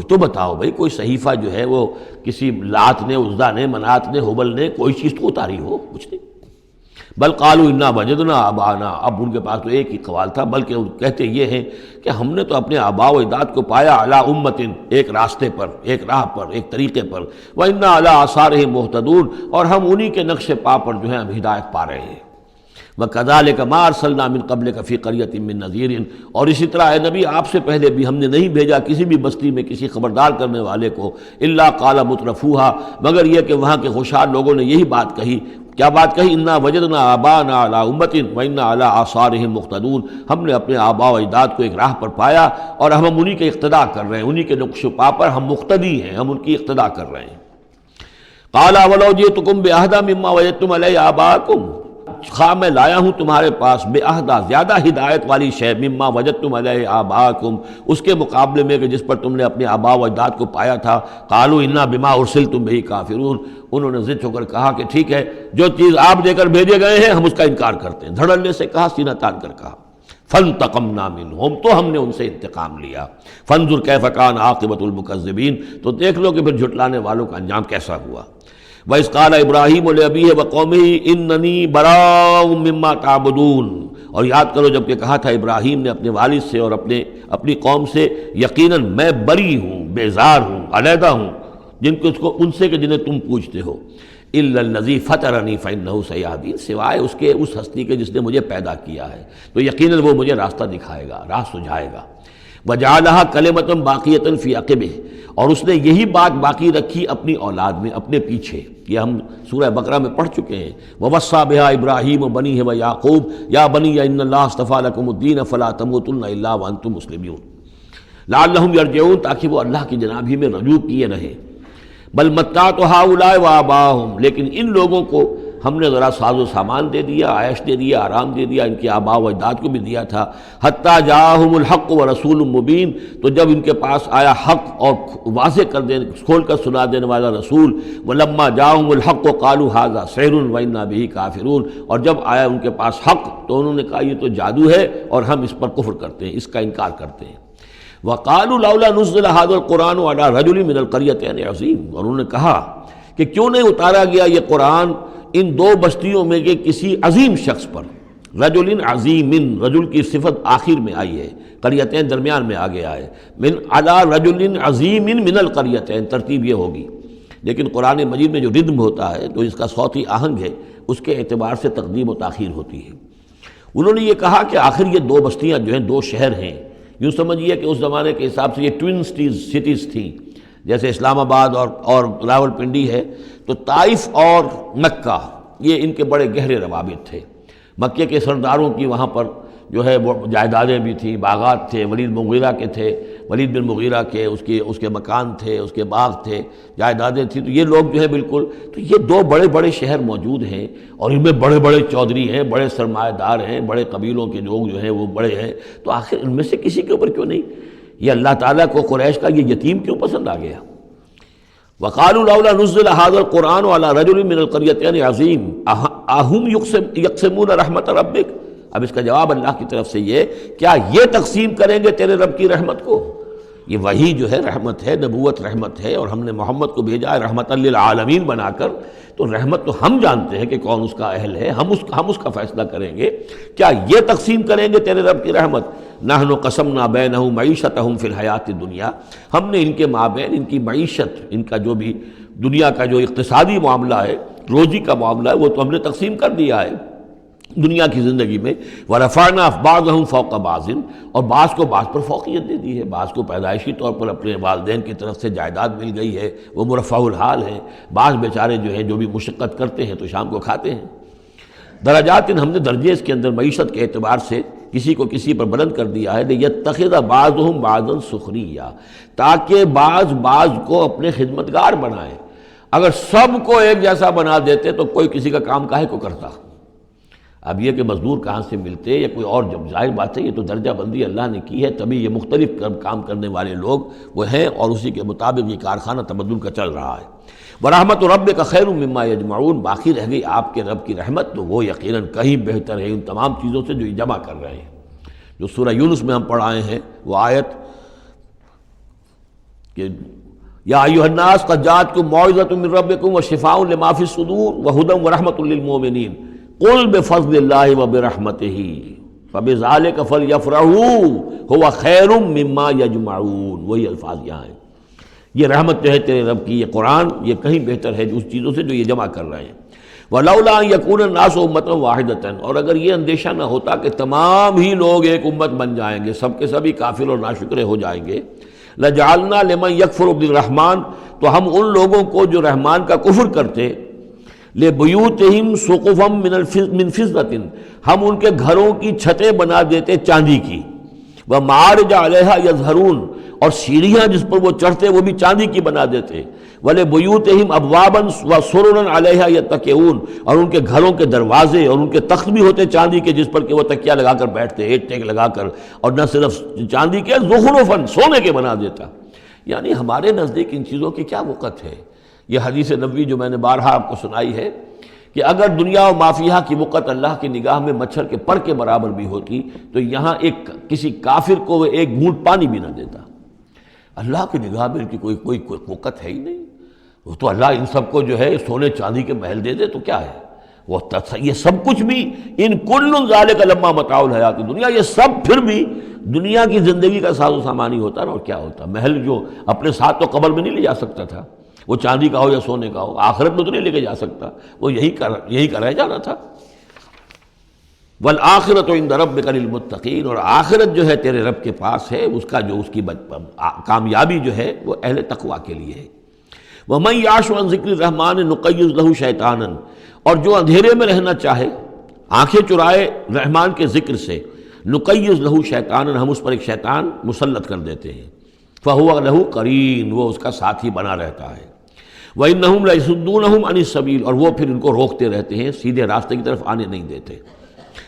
Speaker 2: تو بتاؤ بھائی، کوئی صحیفہ جو ہے وہ کسی لات نے، عزا نے، منات نے، ہبل نے کوئی چیز تو اتاری ہو؟ کچھ نہیں۔ بل قالوا انا وجدنا آباءنا، اب ان کے پاس تو ایک ہی قوال تھا، بلکہ کہتے یہ ہیں کہ ہم نے تو اپنے آباء و اجداد کو پایا علی امت، ایک راستے پر، ایک راہ پر، ایک طریقے پر، وانا علی آثارہم مہتدون، اور ہم انہی کے نقش پا پر جو ہے ہم ہدایت پا رہے ہیں۔ وَكَذَلِكَ مَا أَرْسَلْنَا مِن قَبْلِكَ فِي قَرْيَةٍ مِّن نَذِيرٍ، اور اسی طرح اے نبی آپ سے پہلے بھی ہم نے نہیں بھیجا کسی بھی بستی میں کسی خبردار کرنے والے کو، الا قال مترفوها، مگر یہ کہ وہاں کے خوشحال لوگوں نے یہی بات کہی۔ کیا بات کہی؟ انا وجدنا آباءنا علی امت وانا علی آثارہم مقتدون، ہم نے اپنے آباء و اجداد کو ایک راہ پر پایا اور ہم انہی کے اقتداء کر رہے ہیں، انہی کے نقش و پا پر ہم مقتدی ہیں، ہم ان کی اقتداء کر رہے ہیں۔ قال اولو جئتکم باہدی مما وجدتم علیہ آباءکم، خواہ میں لایا ہوں تمہارے پاس بے عہدہ زیادہ ہدایت والی شے، مما وجدتم علیہ آباءکم، اس کے مقابلے میں کہ جس پر تم نے اپنے آباء و اجداد کو پایا تھا۔ قالوا انا بما ارسلتم بہ کافرون، انہوں نے ضد ہو کر کہا کہ ٹھیک ہے، جو چیز آپ دے کر بھیجے گئے ہیں ہم اس کا انکار کرتے ہیں۔ دھڑلے سے کہا، سینہ تان کر کہا۔ فانتقمنا منہم، تو ہم نے ان سے انتقام لیا۔ فانظر کیف کان عاقبۃ المکذبین، تو دیکھ لو کہ پھر جھٹلانے والوں کا انجام کیسا ہوا۔ وَإِذْ قَالَ إِبْرَاهِيمُ لِأَبِيهِ وَقَوْمِهِ إِنَّنِي بَرَاءٌ مِّمَّا تَعْبُدُونَ، اور یاد کرو جب کہ کہا تھا ابراہیم نے اپنے والد سے اور اپنی قوم سے، یقیناً میں بری ہوں، بیزار ہوں، علیحدہ ہوں ان سے کہ جنہیں تم پوجتے ہو۔ إِلَّا الَّذِي فَطَرَنِي فَإِنَّهُ سَيَهْدِينِ، سوائے اس کے اس ہستی کے جس نے مجھے پیدا کیا ہے تو یقیناً وہ مجھے راستہ دکھائے گا، راہ سجھائے گا۔ وَجَعَلَهَا كَلِمَةً بَاقِيَةً فِي عَقِبِهِ، اور اس نے یہی بات باقی رکھی اپنی اولاد میں، اپنے پیچھے۔ یہ ہم سورہ بقرہ میں پڑھ چکے ہیں۔ وَوَصَّىٰ بِهَا إِبْرَاهِيمُ بَنِيهِ وَيَعْقُوبُ يَا بَنِيَّ إِنَّ اللَّهَ اصْطَفَىٰ لَكُمُ الدِّينَ فَلَا تَمُوتُنَّ إِلَّا وَأَنتُم مُّسْلِمُونَ لَعَلَّهُمْ يَرْجِعُونَ، تاکہ وہ اللہ کی جناب ہی میں رجوع کیے رہیں۔ بل متعت هؤلاء وآباءهم، لیکن ان لوگوں کو ہم نے ذرا ساز و سامان دے دیا، عیش دے دیا، آرام دے دیا، ان کے آباء و اجداد کو بھی دیا تھا۔ حتیٰ جاءہم الحق ورسول مبین، تو جب ان کے پاس آیا حق اور واضح کر دے، کھول کر سنا دینے والا رسول، ولما جاءہم الحق قالوا ھذا سحر وانا بہ کافرون، اور جب آیا ان کے پاس حق تو انہوں نے کہا یہ تو جادو ہے اور ہم اس پر کفر کرتے ہیں، اس کا انکار کرتے ہیں۔ وقالوا لولا نزل هذا القرآن على رجل من القريتين عظیم، اور انہوں نے کہا کہ کیوں نہیں اتارا گیا یہ قرآن ان دو بستیوں میں کے کسی عظیم شخص پر۔ رجل عظیم، رجل کی صفت آخر میں آئی ہے، قریتین درمیان میں آگے آئے، من علی رجل عظیم من القریتین، ترتیب یہ ہوگی، لیکن قرآن مجید میں جو ردم ہوتا ہے تو اس کا صوتی آہنگ ہے، اس کے اعتبار سے تقدیم و تاخیر ہوتی ہے۔ انہوں نے یہ کہا کہ آخر یہ دو بستیاں جو ہیں دو شہر ہیں، یوں سمجھیے کہ اس زمانے کے حساب سے یہ ٹوین سٹیز تھیں، جیسے اسلام آباد اور راول پنڈی ہے، تو طائف اور مکہ یہ ان کے بڑے گہرے روابط تھے۔ مکے کے سرداروں کی وہاں پر جو ہے وہ جائیدادیں بھی تھیں، باغات تھے، ولید مغیرہ کے تھے، ولید بن مغیرہ کے اس کے مکان تھے، اس کے باغ تھے، جائیدادیں تھیں، تو یہ لوگ جو ہے بالکل، تو یہ دو بڑے بڑے شہر موجود ہیں اور ان میں بڑے بڑے چودھری ہیں، بڑے سرمایہ دار ہیں، بڑے قبیلوں کے لوگ جو ہیں وہ بڑے ہیں، تو آخر ان میں سے کسی کے اوپر کیوں نہیں؟ یہ اللہ تعالیٰ کو قریش کا یہ یتیم کیوں پسند آ گیا؟ وقالوا لولا نزل هذا القرآن على رجل من القريتين عظیم اهم یقسمون رحمت ربک، اب اس کا جواب اللہ کی طرف سے یہ، کیا یہ تقسیم کریں گے تیرے رب کی رحمت کو؟ یہ وحی جو ہے رحمت ہے، نبوت رحمت ہے، اور ہم نے محمد کو بھیجا ہے رحمت للعالمین بنا کر، تو رحمت تو ہم جانتے ہیں کہ کون اس کا اہل ہے، ہم اس کا فیصلہ کریں گے، کیا یہ تقسیم کریں گے تیرے رب کی رحمت؟ نحن قسمنا بینہم معیشتہم فی الحیات الدنیا، ہم نے ان کے مابین ان کی معیشت، ان کا جو بھی دنیا کا جو اقتصادی معاملہ ہے، روزی کا معاملہ ہے، وہ تو ہم نے تقسیم کر دیا ہے دنیا کی زندگی میں۔ ورفعنا بعضهم فوق بعض، اور بعض کو بعض پر فوقیت دے دی ہے، بعض کو پیدائشی طور پر اپنے والدین کی طرف سے جائیداد مل گئی ہے، وہ مرفع الحال ہیں، بعض بیچارے جو ہیں جو بھی مشقت کرتے ہیں تو شام کو کھاتے ہیں۔ درجات، ہم نے درجے اس کے اندر معیشت کے اعتبار سے کسی کو کسی پر بلند کر دیا ہے، لیتخذ بعضهم بعضا سخریا، تاکہ بعض کو اپنے خدمتگار بنائیں۔ اگر سب کو ایک جیسا بنا دیتے تو کوئی کسی کا کام کاہے کو کرتا؟ اب یہ کہ مزدور کہاں سے ملتے یا کوئی اور، جب ظاہر بات ہے یہ تو درجہ بندی اللہ نے کی ہے، تبھی یہ مختلف کام کرنے والے لوگ وہ ہیں، اور اسی کے مطابق یہ کارخانہ تمدن کا چل رہا ہے۔ وَرَحْمَتُ رَبِّكَ خَيْرٌ مِّمَّا يَجْمَعُونَ، باقی رہ گئی آپ کے رب کی رحمت، تو وہ یقیناً کہیں بہتر ہے ان تمام چیزوں سے جو یہ جمع کر رہے ہیں۔ جو سورہ یونس میں ہم پڑھ آئے ہیں وہ آیت کہ یا ایھا الناس قد جاءتکم موعظۃ من ربکم وشفاء لما فی الصدور وہدی ورحمۃ للمؤمنین قل بفضل اللہ وبرحمتہ فبذلک فلیفرحوا ھو خیر مما یجمعون، وہی الفاظ یہاں ہیں۔ یہ رحمت جو ہے تیرے رب کی، یہ قرآن، یہ کہیں بہتر ہے اس چیزوں سے جو یہ جمع کر رہے ہیں۔ وَلَوْلَا أَن يَكُونَ النَّاسُ أُمَّةً وَاحِدَةً، اور اگر یہ اندیشہ نہ ہوتا کہ تمام ہی لوگ ایک امت بن جائیں گے، سب کے سبھی کافر اور ناشکرے ہو جائیں گے، لَجَعَلْنَا لِمَن يَكْفُرُ بِالرَّحْمَٰنِ، تو ہم ان لوگوں کو جو رحمان کا کفر کرتے، لِبُيُوتِهِمْ سُقُفًا مِّن فِضَّةٍ، ہم ان کے گھروں کی چھتیں بنا دیتے چاندی کی، وَمَعَارِجَ عَلَيْهَا يَظْهَرُونَ، اور سیڑھیاں جس پر وہ چڑھتے وہ بھی چاندی کی بنا دیتے، وَلِبُيُوتِهِمْ أَبْوَابًا وَسُرُرًا عَلَيْهَا يَتَّكِئُونَ، اور ان کے گھروں کے دروازے اور ان کے تخت بھی ہوتے چاندی کے جس پر کہ وہ تکیہ لگا کر بیٹھتے، ایک ٹیک لگا کر، اور نہ صرف چاندی کے، زخرفاً، سونے کے بنا دیتا۔ یعنی ہمارے نزدیک ان چیزوں کی کیا وقت ہے؟ یہ حدیث نبوی جو میں نے بارہا آپ کو سنائی ہے کہ اگر دنیا و مافیہا کی وقت اللہ کی نگاہ میں مچھر کے پر کے برابر بھی ہوتی تو یہاں کسی کافر کو وہ ایک گھونٹ پانی بھی نہ دیتا۔ اللہ کی نگاہ میں ان کی کوئی وقت ہے ہی نہیں، وہ تو اللہ ان سب کو جو ہے سونے چاندی کے محل دے دے تو کیا ہے، وہ یہ سب کچھ بھی، ان کل ذالک لما متاع الحیات الدنیا، یہ سب پھر بھی دنیا کی زندگی کا ساز و سامان ہی ہوتا نا، اور کیا ہوتا؟ محل جو اپنے ساتھ تو قبر میں نہیں لے جا سکتا تھا، وہ چاندی کا ہو یا سونے کا ہو، آخرت میں تو نہیں لے کے جا سکتا، وہ یہی کا رہ جانا تھا۔ والآخرۃ عند ربک للمتقین، اور آخرت جو ہے تیرے رب کے پاس ہے، اس کا جو اس کی کامیابی جو ہے وہ اہل تقویٰ کے لیے ہے۔ وَمَن یعش عن ذکر الرحمن نقیض لہ شیطانا، اور جو اندھیرے میں رہنا چاہے، آنکھیں چرائے رحمان کے ذکر سے، نقیض لہ شیطانا، ہم اس پر ایک شیطان مسلط کر دیتے ہیں، فہو لہ قرین، وہ اس کا ساتھی بنا رہتا ہے۔ وَإِنَّهُمْ لَيَصُدُّونَهُمْ عَنِ السَّبِيلِ، اور وہ پھر ان کو روکتے رہتے ہیں، سیدھے راستے کی طرف آنے نہیں دیتے۔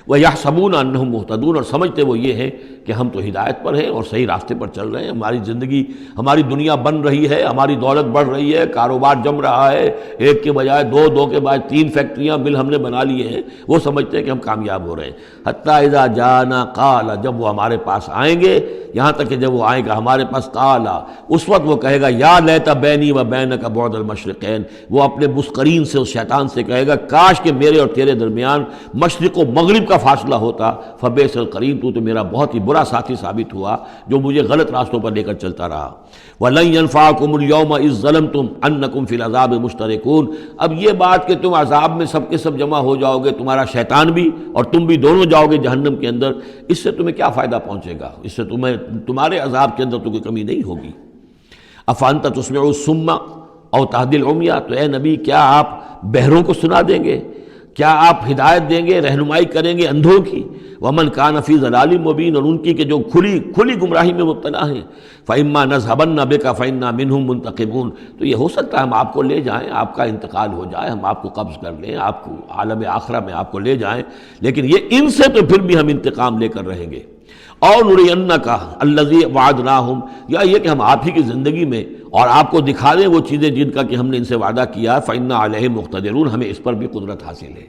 Speaker 2: وَيَحْسَبُونَ أَنَّهُمْ مُهْتَدُونَ، اور سمجھتے وہ یہ ہیں کہ ہم تو ہدایت پر ہیں اور صحیح راستے پر چل رہے ہیں، ہماری زندگی، ہماری دنیا بن رہی ہے، ہماری دولت بڑھ رہی ہے، کاروبار جم رہا ہے، ایک کے بجائے دو کے بعد 3 فیکٹریاں مل ہم نے بنا لیے ہیں، وہ سمجھتے ہیں کہ ہم کامیاب ہو رہے ہیں۔ حتیٰ اذا جانا قال، جب وہ ہمارے پاس آئیں گے، یہاں تک کہ جب وہ آئے گا ہمارے پاس، قال، اس وقت وہ کہے گا یا لیت بینی و بینک بعد المشرقین، وہ اپنے مسقرین سے، اس شیطان سے کہے گا کاش کہ میرے اور تیرے درمیان مشرق و مغرب کا فاصلہ ہوتا، فبئس القرین، تو میرا بہت ہی برا ساتھی ثابت ہوا جو مجھے غلط راستوں پر لے کر چلتا رہا۔ وَلَن يَنفَعَكُمُ الْيَوْمَ إِذ ظَّلَمْتُمْ أَنَّكُمْ فِي الْعَذَابِ مُشْتَرِكُونَ، اب یہ بات کہ تم عذاب میں سب کے سب جمع ہو جاؤ گے، تمہارا شیطان بھی اور تم بھی دونوں جاؤ گے جہنم کے اندر، اس سے تمہیں کیا فائدہ پہنچے گا؟ اس سے تمہارے عذاب کے اندر تو کوئی کمی نہیں ہوگی۔ أَفَأَنْتَ تُسْمِعُ الصُّمَّ أَوْ تَهْدِي الْعُمْيَ، تو اے نبی کیا آپ بہروں کو سنا دیں گے؟ کیا آپ ہدایت دیں گے، رہنمائی کریں گے اندھوں کی؟ ومن کان فی ضلال مبین، اور ان کی کہ جو کھلی گمراہی میں مبتلا ہیں۔ فإما نذهبن بک فإنا منهم منتقمون، تو یہ ہو سکتا ہے ہم آپ کو لے جائیں، آپ کا انتقال ہو جائے، ہم آپ کو قبض کر لیں، آپ کو عالم آخرہ میں آپ کو لے جائیں، لیکن یہ ان سے تو پھر بھی ہم انتقام لے کر رہیں گے۔ اور نرینک الذی وعدناہم، یا یہ کہ ہم آپ ہی کی زندگی میں اور آپ کو دکھا دیں وہ چیزیں جن کا کہ ہم نے ان سے وعدہ کیا، فإنا علیہم مقتدرون، ہمیں اس پر بھی قدرت حاصل ہے،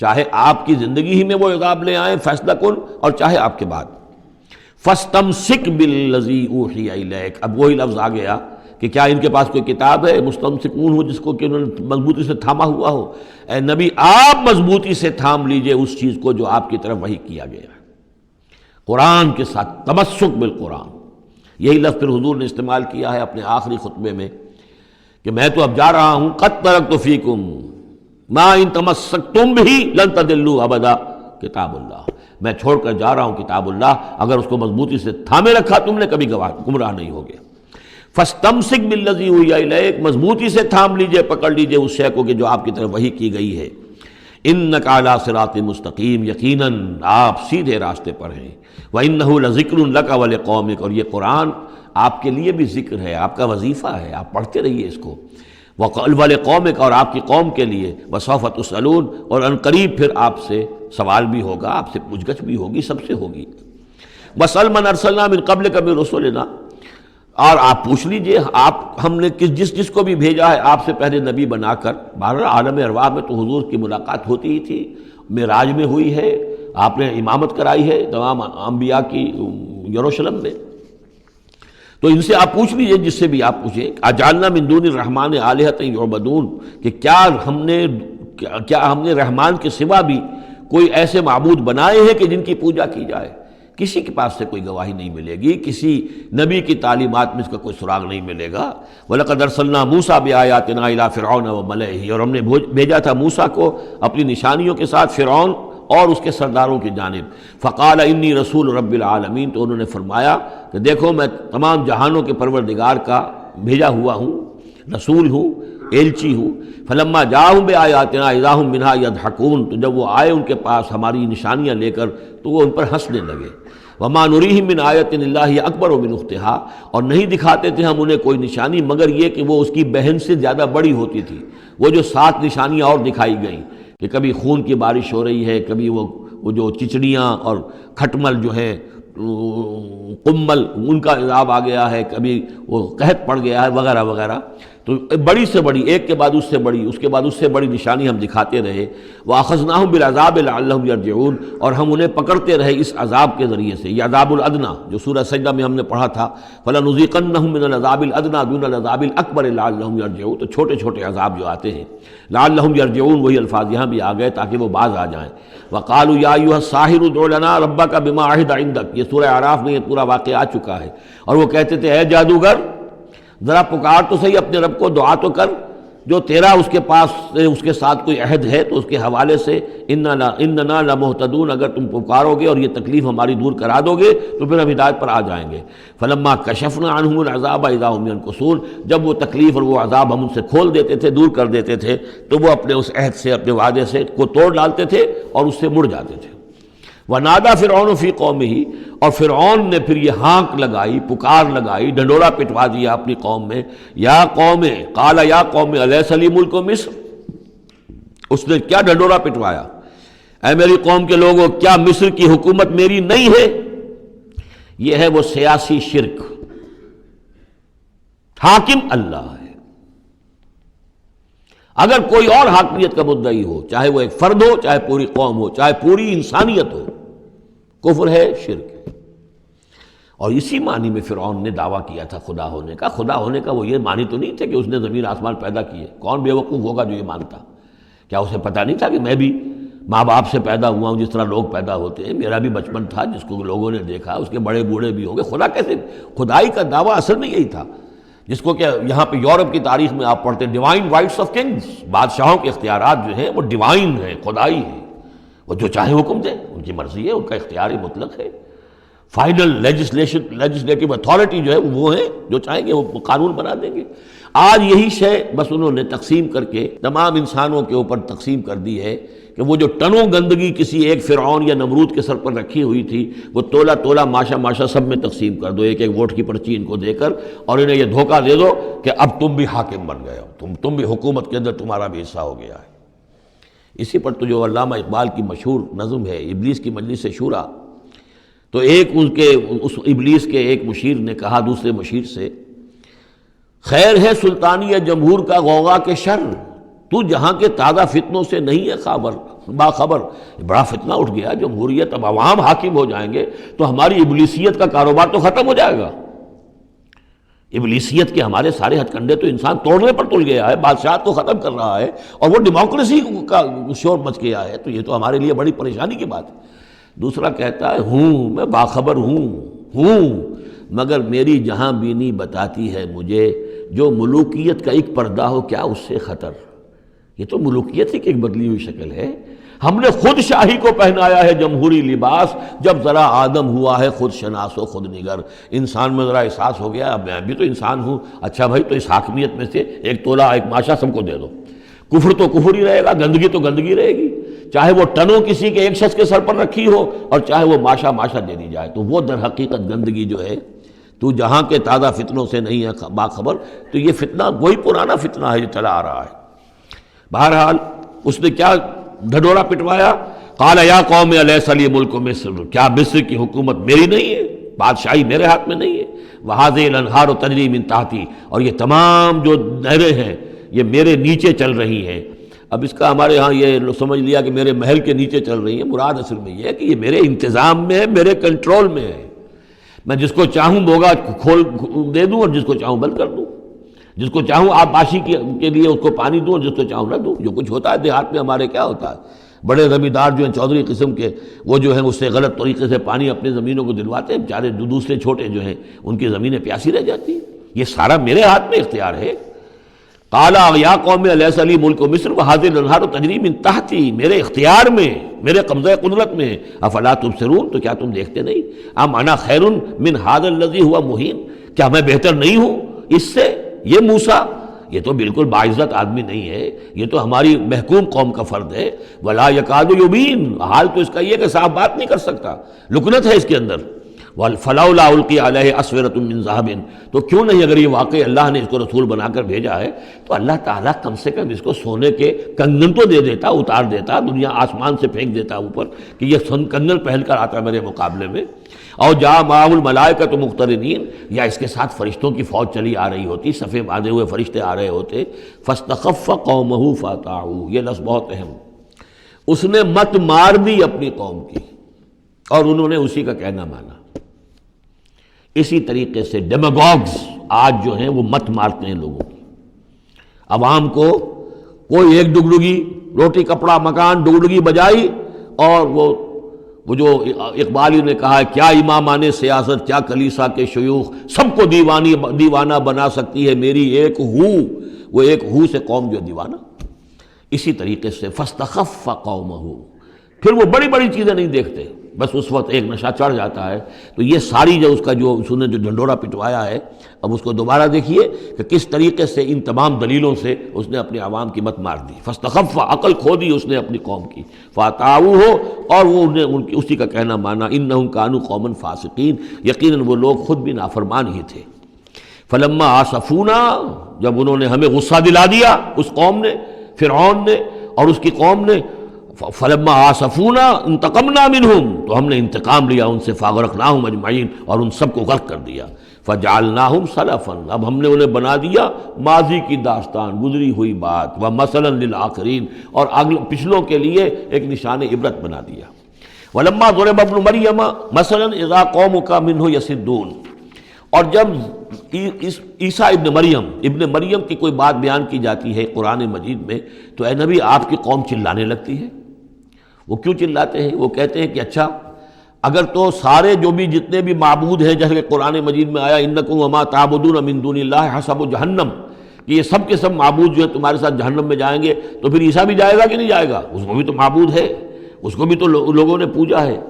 Speaker 2: چاہے آپ کی زندگی ہی میں وہ عذاب لے آئیں فیصلہ کن، اور چاہے آپ کے بعد۔ فاستمسک بالذی اوحی الیک، اب وہی لفظ آ گیا کہ کیا ان کے پاس کوئی کتاب ہے مستمسکون ہو جس کو کہ انہوں نے مضبوطی سے تھاما ہوا ہو؟ اے نبی آپ مضبوطی سے تھام لیجئے اس چیز کو جو آپ کی طرف وحی کیا گیا ہے، قرآن کے ساتھ تمسک بالقرآن۔ یہی لفظ پھر حضور نے استعمال کیا ہے اپنے آخری خطبے میں کہ میں تو اب جا رہا ہوں، قد ترکت فیکم ما ان تمسکتم بھی لن تضلوا ابدا، کتاب اللہ، میں چھوڑ کر جا رہا ہوں کتاب اللہ، اگر اس کو مضبوطی سے تھامے رکھا تم نے کبھی گمراہ نہیں ہوگے۔ فاستمسک بالذی اوحی الیک، مضبوطی سے تھام لیجئے، پکڑ لیجئے اس شے کو کہ جو آپ کی طرف وحی کی گئی ہے۔ انک علی صراط مستقیم، یقیناً آپ سیدھے راستے پر ہیں۔ وانہ لذکر لک ولقومک، اور یہ قرآن آپ کے لیے بھی ذکر ہے، آپ کا وظیفہ ہے، آپ پڑھتے رہیے اس کو۔ ولقومک، اور آپ کی قوم کے لیے۔ وسوف تسألون، اور ان قریب پھر آپ سے سوال بھی ہوگا، آپ سے پوچھ گچھ بھی ہوگی، سب سے ہوگی۔ واسأل من ارسلنا من قبلک من رسلنا، اور آپ پوچھ لیجئے آپ، ہم نے جس کو بھی بھیجا ہے آپ سے پہلے نبی بنا کر۔ بہرحال عالم ارواح میں تو حضور کی ملاقات ہوتی ہی تھی، معراج میں ہوئی ہے، آپ نے امامت کرائی ہے تمام انبیاء کی یروشلم میں، تو ان سے آپ پوچھ لیجئے، جس سے بھی آپ پوچھیں۔ اجعلنا من دون الرحمن آلہۃ یعبدون، کہ کیا ہم نے رحمان کے سوا بھی کوئی ایسے معبود بنائے ہیں کہ جن کی پوجا کی جائے؟ کسی کے پاس سے کوئی گواہی نہیں ملے گی، کسی نبی کی تعلیمات میں اس کا کوئی سراغ نہیں ملے گا۔ وَلَقَدْ أَرْسَلْنَا مُوسَىٰ بِآيَاتِنَا إِلَىٰ فِرْعَوْنَ وَمَلَئِهِ، اور ہم نے بھیجا تھا موسیٰ کو اپنی نشانیوں کے ساتھ فرعون اور اس کے سرداروں کی جانب۔ فقال انی رسول رب العالمین، تو انہوں نے فرمایا کہ دیکھو میں تمام جہانوں کے پروردگار کا بھیجا ہوا ہوں، رسول ہوں، ایلچی ہوں۔ فلما جاءہم بآیاتنا اذا ہم منہا یضحکون، تو جب وہ آئے ان کے پاس ہماری نشانیاں لے کر تو وہ ان پر ہنسنے لگے۔ وما نریہم من آیۃ الا ہی اکبر من اختہا، اور نہیں دکھاتے تھے ہم انہیں کوئی نشانی مگر یہ کہ وہ اس کی بہن سے زیادہ بڑی ہوتی تھی۔ وہ جو 7 نشانیاں اور دکھائی گئیں کہ کبھی خون کی بارش ہو رہی ہے، کبھی وہ جو چچڑیاں اور کھٹمل جو ہیں قمل ان کا عذاب آ گیا ہے، کبھی وہ قحط پڑ گیا ہے، وغیرہ وغیرہ، تو بڑی سے بڑی، ایک کے بعد اس سے بڑی، اس کے بعد اس سے بڑی نشانی ہم دکھاتے رہے۔ وَأَخَذْنَاهُمْ بِالْعَذَابِ لَعَلَّهُمْ يَرْجِعُونَ، اور ہم انہیں پکڑتے رہے اس عذاب کے ذریعے سے، یہ عذاب الادنیٰ جو سورہ سجدہ میں ہم نے پڑھا تھا، فَلَنُذِيقَنَّهُم مِّنَ الْعَذَابِ الْأَدْنَىٰ دُونَ الْعَذَابِ الْأَكْبَرِ لَعَلَّهُمْ يَرْجِعُونَ، تو چھوٹے چھوٹے عذاب جو آتے ہیں لَعَلَّهُمْ يَرْجِعُونَ، وہی الفاظ یہاں بھی آ گئے تاکہ وہ باز آ جائیں۔ وَقَالُوا يَا أَيُّهَا السَّاحِرُ ادْعُ لَنَا رَبَّكَ بِمَا عَهِدَ عِندَكَ، یہ سورہ اعراف میں یہ پورا واقعہ آ چکا ہے۔ اور وہ کہتے تھے اے جادوگر ذرا پکار تو صحیح اپنے رب کو، دعا تو کر، جو تیرا اس کے پاس اس کے ساتھ کوئی عہد ہے تو اس کے حوالے سے اننا لمہتدون، اگر تم پکارو گے اور یہ تکلیف ہماری دور کرا دو گے تو پھر ہم ہدایت پر آ جائیں گے۔ فلما کشفنا عنہم العذاب اذا هم ينكثون، جب وہ تکلیف اور وہ عذاب ہم ان سے کھول دیتے تھے، دور کر دیتے تھے، تو وہ اپنے اس عہد سے، اپنے وعدے سے کو توڑ ڈالتے تھے اور اس سے مڑ جاتے تھے۔ وَنَادَى فِرْعَوْنُ فِي قَوْمِهِ، اور فرعون نے پھر یہ ہانک لگائی، پکار لگائی، ڈنڈورا پٹوا دیا اپنی قوم میں، یا قوم قال یا قوم الیس لی ملک مصر. اس نے کیا ڈنڈورا پٹوایا؟ اے میری قوم کے لوگوں، کیا مصر کی حکومت میری نہیں ہے؟ یہ ہے وہ سیاسی شرک. حاکم اللہ ہے. اگر کوئی اور حاکمیت کا مدعی ہو، چاہے وہ ایک فرد ہو، چاہے پوری قوم ہو، چاہے پوری انسانیت ہو، کفر ہے، شرک ہے. اور اسی معنی میں فرعون نے دعویٰ کیا تھا خدا ہونے کا. خدا ہونے کا وہ یہ معنی تو نہیں تھا کہ اس نے زمین آسمان پیدا کیے. کون بے وقوف ہوگا جو یہ مانتا؟ کیا اسے پتہ نہیں تھا کہ میں بھی ماں باپ سے پیدا ہوا ہوں جس طرح لوگ پیدا ہوتے ہیں؟ میرا بھی بچپن تھا جس کو لوگوں نے دیکھا، اس کے بڑے بوڑھے بھی ہوں گے. خدا کیسے؟ خدائی کا دعویٰ اصل میں یہی تھا جس کو کہ یہاں پہ یورپ کی تاریخ میں آپ پڑھتے ہیں ڈیوائن رائٹس آف کنگز. بادشاہوں کے اختیارات جو ہیں وہ ڈیوائن ہیں، خدائی ہیں. وہ جو چاہے حکم دیں، ان کی مرضی ہے، ان کا اختیار مطلق ہے. فائنل لیجسلیٹو اتھارٹی جو ہے وہ ہیں، جو چاہیں گے وہ قانون بنا دیں گے. آج یہی شے بس انہوں نے تقسیم کر کے تمام انسانوں کے اوپر تقسیم کر دی ہے کہ وہ جو ٹنوں گندگی کسی ایک فرعون یا نمرود کے سر پر رکھی ہوئی تھی، وہ تولا تولا ماشا ماشا سب میں تقسیم کر دو، ایک ایک ووٹ کی پرچی ان کو دے کر، اور انہیں یہ دھوکہ دے دو کہ اب تم بھی حاکم بن گئے ہو، تم بھی حکومت کے اندر تمہارا بھی حصہ ہو گیا ہے. اسی پر تو جو علامہ اقبال کی مشہور نظم ہے ابلیس کی مجلس شورا، تو ایک اس ابلیس کے ایک مشیر نے کہا دوسرے مشیر سے، خیر ہے سلطانی جمہور کا غوغا کے شر، تو جہاں کے تازہ فتنوں سے نہیں ہے باخبر. بڑا فتنہ اٹھ گیا جمہوریت، اب عوام حاکم ہو جائیں گے تو ہماری ابلیسیت کا کاروبار تو ختم ہو جائے گا. ابلیسیت کے ہمارے سارے ہتھ کنڈے تو انسان توڑنے پر تل گیا ہے، بادشاہت کو ختم کر رہا ہے، اور وہ ڈیموکریسی کا شور مچ گیا ہے. تو یہ تو ہمارے لیے بڑی پریشانی کی بات ہے. دوسرا کہتا ہے میں باخبر ہوں مگر میری جہاں بینی بتاتی ہے مجھے، جو ملوکیت کا ایک پردہ ہو کیا اس سے خطر. یہ تو ملوکیت ہی کی ایک بدلی ہوئی شکل ہے. ہم نے خود شاہی کو پہنایا ہے جمہوری لباس، جب ذرا آدم ہوا ہے خود شناس و خود نگر. انسان میں ذرا احساس ہو گیا اب میں بھی تو انسان ہوں. اچھا بھائی، تو اس حاکمیت میں سے ایک تولا ایک ماشا سب کو دے دو. کفر تو کفر ہی رہے گا، گندگی تو گندگی رہے گی، چاہے وہ ٹنوں کسی کے ایک شخص کے سر پر رکھی ہو اور چاہے وہ ماشا ماشا دے دی جائے. تو وہ در حقیقت گندگی جو ہے، تو جہاں کے تازہ فتنوں سے نہیں ہے باخبر. تو یہ فتنہ وہی پرانا فتنہ ہے جو چلا آ رہا ہے. بہرحال اس نے کیا ڈھڈورا پٹوایا؟ قال یا قوم الیس لی ملک مصر، کیا مصر کی حکومت میری نہیں ہے، بادشاہی میرے ہاتھ میں نہیں ہے. وہذہ الانہار تجری من تحتی، اور یہ تمام جو نہریں ہیں یہ میرے نیچے چل رہی ہیں. اب اس کا ہمارے ہاں یہ سمجھ لیا کہ میرے محل کے نیچے چل رہی ہیں. مراد اصل میں یہ ہے کہ یہ میرے انتظام میں ہے، میرے کنٹرول میں ہے. میں جس کو چاہوں بوگا کھول دے دوں اور جس کو چاہوں بند کر دوں، جس کو چاہوں آبپاشی کے لیے اس کو پانی دوں اور جس کو چاہوں نہ دوں. جو کچھ ہوتا ہے دیہات میں ہمارے کیا ہوتا ہے، بڑے زمیندار جو ہیں چودھری قسم کے، وہ جو ہیں اس سے غلط طریقے سے پانی اپنے زمینوں کو دلواتے ہیں، بیچارے دوسرے چھوٹے جو ہیں ان کی زمینیں پیاسی رہ جاتی ہیں. یہ سارا میرے ہاتھ میں اختیار ہے. قال یا قوم الیس لی ملک مصر وہذہ الانہار تجری من تحتی، میرے اختیار میں، میرے قبضہ قدرت میں. افلا تبصرون، تو کیا تم دیکھتے نہیں؟ ام انا خیر من ھذا الذی هو مہین، کیا میں بہتر نہیں ہوں اس سے؟ یہ موسیٰ یہ تو بالکل باعزت آدمی نہیں ہے، یہ تو ہماری محکوم قوم کا فرد ہے. ولا یکاد یبین، حال تو اس کا یہ کہ صاف بات نہیں کر سکتا، لکنت ہے اس کے اندر. فلولا القی علیہ اسورۃ من ذہب، تو کیوں نہیں، اگر یہ واقعی اللہ نے اس کو رسول بنا کر بھیجا ہے تو اللہ تعالیٰ کم سے کم اس کو سونے کے کنگن تو دے دیتا، اتار دیتا، دنیا آسمان سے پھینک دیتا اوپر کہ یہ کنگن پہن کر آتا میرے مقابلے میں. اور جا معہ الملائکۃ مقترنین، یا اس کے ساتھ فرشتوں کی فوج چلی آ رہی ہوتی، صفے باندھے ہوئے فرشتے آ رہے ہوتے. فاستخف قومہ فاطاعوہ، یہ لفظ بہت اہم، اس نے مت مار دی اپنی قوم کی اور انہوں نے اسی کا کہنا مانا. اسی طریقے سے ڈیماگوگز آج جو ہیں وہ مت مارتے ہیں لوگوں کی. عوام کو کوئی ایک ڈگڈگی، روٹی کپڑا مکان ڈگڈگی بجائی، اور وہ جو اقبالی نے کہا ہے کیا امامان سیاست، کیا کلیسا کے شیوخ، سب کو دیوانہ بنا سکتی ہے میری ایک ہو. وہ ایک ہو سے قوم جو دیوانہ. اسی طریقے سے فاستخف قومہ، پھر وہ بڑی بڑی چیزیں نہیں دیکھتے. بس اس وقت ایک نشہ چڑھ جاتا ہے۔ تو یہ ساری جو اس کا جو نے جو ڈھنڈورا پٹوایا ہے، اب اس کو دوبارہ دیکھیے کہ کس طریقے سے ان تمام دلیلوں سے اس نے اپنے عوام کی مت مار دی۔ فاستخف، عقل کھو دی اس نے اپنی قوم کی، فاتعوہ، اور وہ انہیں اسی کا کہنا مانا، انہم کانوا قوما فاسقین، یقیناً وہ لوگ خود بھی نافرمان ہی تھے۔ فلما آسفونا، جب انہوں نے ہمیں غصہ دلا دیا، اس قوم نے، فرعون نے اور اس کی قوم نے، فلما آسفونا انتقمنا منہم، تو ہم نے انتقام لیا ان سے، فاغرقناہم اجمعین، اور ان سب کو غرق کر دیا۔ فجعلناہم سلفا، اب ہم نے انہیں بنا دیا ماضی کی داستان، گزری ہوئی بات، ومثلا للآخرین، اور پچھلوں کے لیے ایک نشان عبرت بنا دیا۔ ولما ضرب ابن مریم مثلا اذا قومک منہ یصدون، اور جب عیسیٰ ابن مریم کی کوئی بات بیان کی جاتی ہے قرآن مجید میں، تو اے نبی آپ کی قوم چلانے لگتی ہے۔ وہ کیوں چلاتے ہیں؟ وہ کہتے ہیں کہ اچھا اگر تو سارے جو بھی جتنے بھی معبود ہیں، جیسے کہ قرآن مجید میں آیا انکم وما تعبدون من دون اللہ حسب جہنم، کہ یہ سب کے سب معبود جو ہیں تمہارے ساتھ جہنم میں جائیں گے، تو پھر عیسیٰ بھی جائے گا کہ نہیں جائے گا؟ اس کو بھی تو معبود ہے، اس کو بھی تو لوگوں نے پوجا ہے۔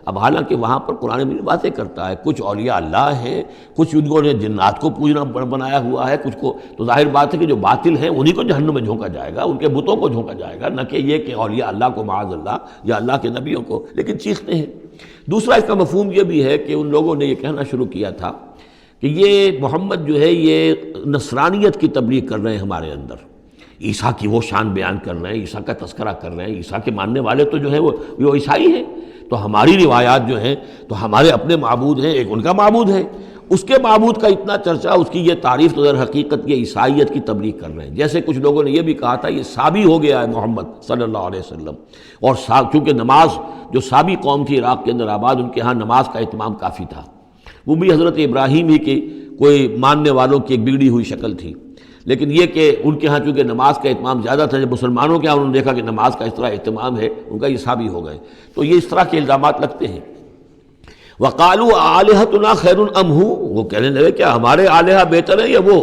Speaker 2: اب حالانکہ وہاں پر قرآن مجید باتیں کرتا ہے، کچھ اولیاء اللہ ہیں، کچھ انہوں نے جنات کو پوجنا بنایا ہوا ہے، کچھ کو، تو ظاہر بات ہے کہ جو باطل ہیں انہی کو جہنم میں جھونکا جائے گا، ان کے بتوں کو جھونکا جائے گا، نہ کہ یہ کہ اولیاء اللہ کو معاذ اللہ یا اللہ کے نبیوں کو، لیکن چیختے ہیں۔ دوسرا اس کا مفہوم یہ بھی ہے کہ ان لوگوں نے یہ کہنا شروع کیا تھا کہ یہ محمد جو ہے یہ نصرانیت کی تبلیغ کر رہے ہیں ہمارے اندر، عیسیٰ کی وہ شان بیان کر رہے ہیں، عیسیٰ کا تذکرہ کر رہے ہیں، عیسیٰ کے ماننے والے تو جو ہیں وہ عیسائی ہیں، تو ہماری روایات جو ہیں تو ہمارے اپنے معبود ہیں، ایک ان کا معبود ہے، اس کے معبود کا اتنا چرچا، اس کی یہ تعریف، تو در حقیقت یہ عیسائیت کی تبلیغ کر رہے ہیں۔ جیسے کچھ لوگوں نے یہ بھی کہا تھا یہ سابی ہو گیا ہے محمد صلی اللہ علیہ وسلم، اور چونکہ نماز جو سابی قوم تھی عراق کے اندر آباد، ان کے ہاں نماز کا اہتمام کافی تھا، وہ بھی حضرت ابراہیم ہی کی کوئی ماننے والوں کی ایک بگڑی ہوئی شکل تھی، لیکن یہ کہ ان کے ہاں چونکہ نماز کا اہتمام زیادہ تھا، جب مسلمانوں کے ہاں انہوں نے دیکھا کہ نماز کا اس طرح اہتمام ہے، ان کا یہ سابی ہو گئے، تو یہ اس طرح کے الزامات لگتے ہیں۔ وَقَالُوا آلِهَتُنَا خَيْرٌ أَمْ هُوَ، وہ کہنے لگے کیا ہمارے آلہہ بہتر ہیں یا وہ؟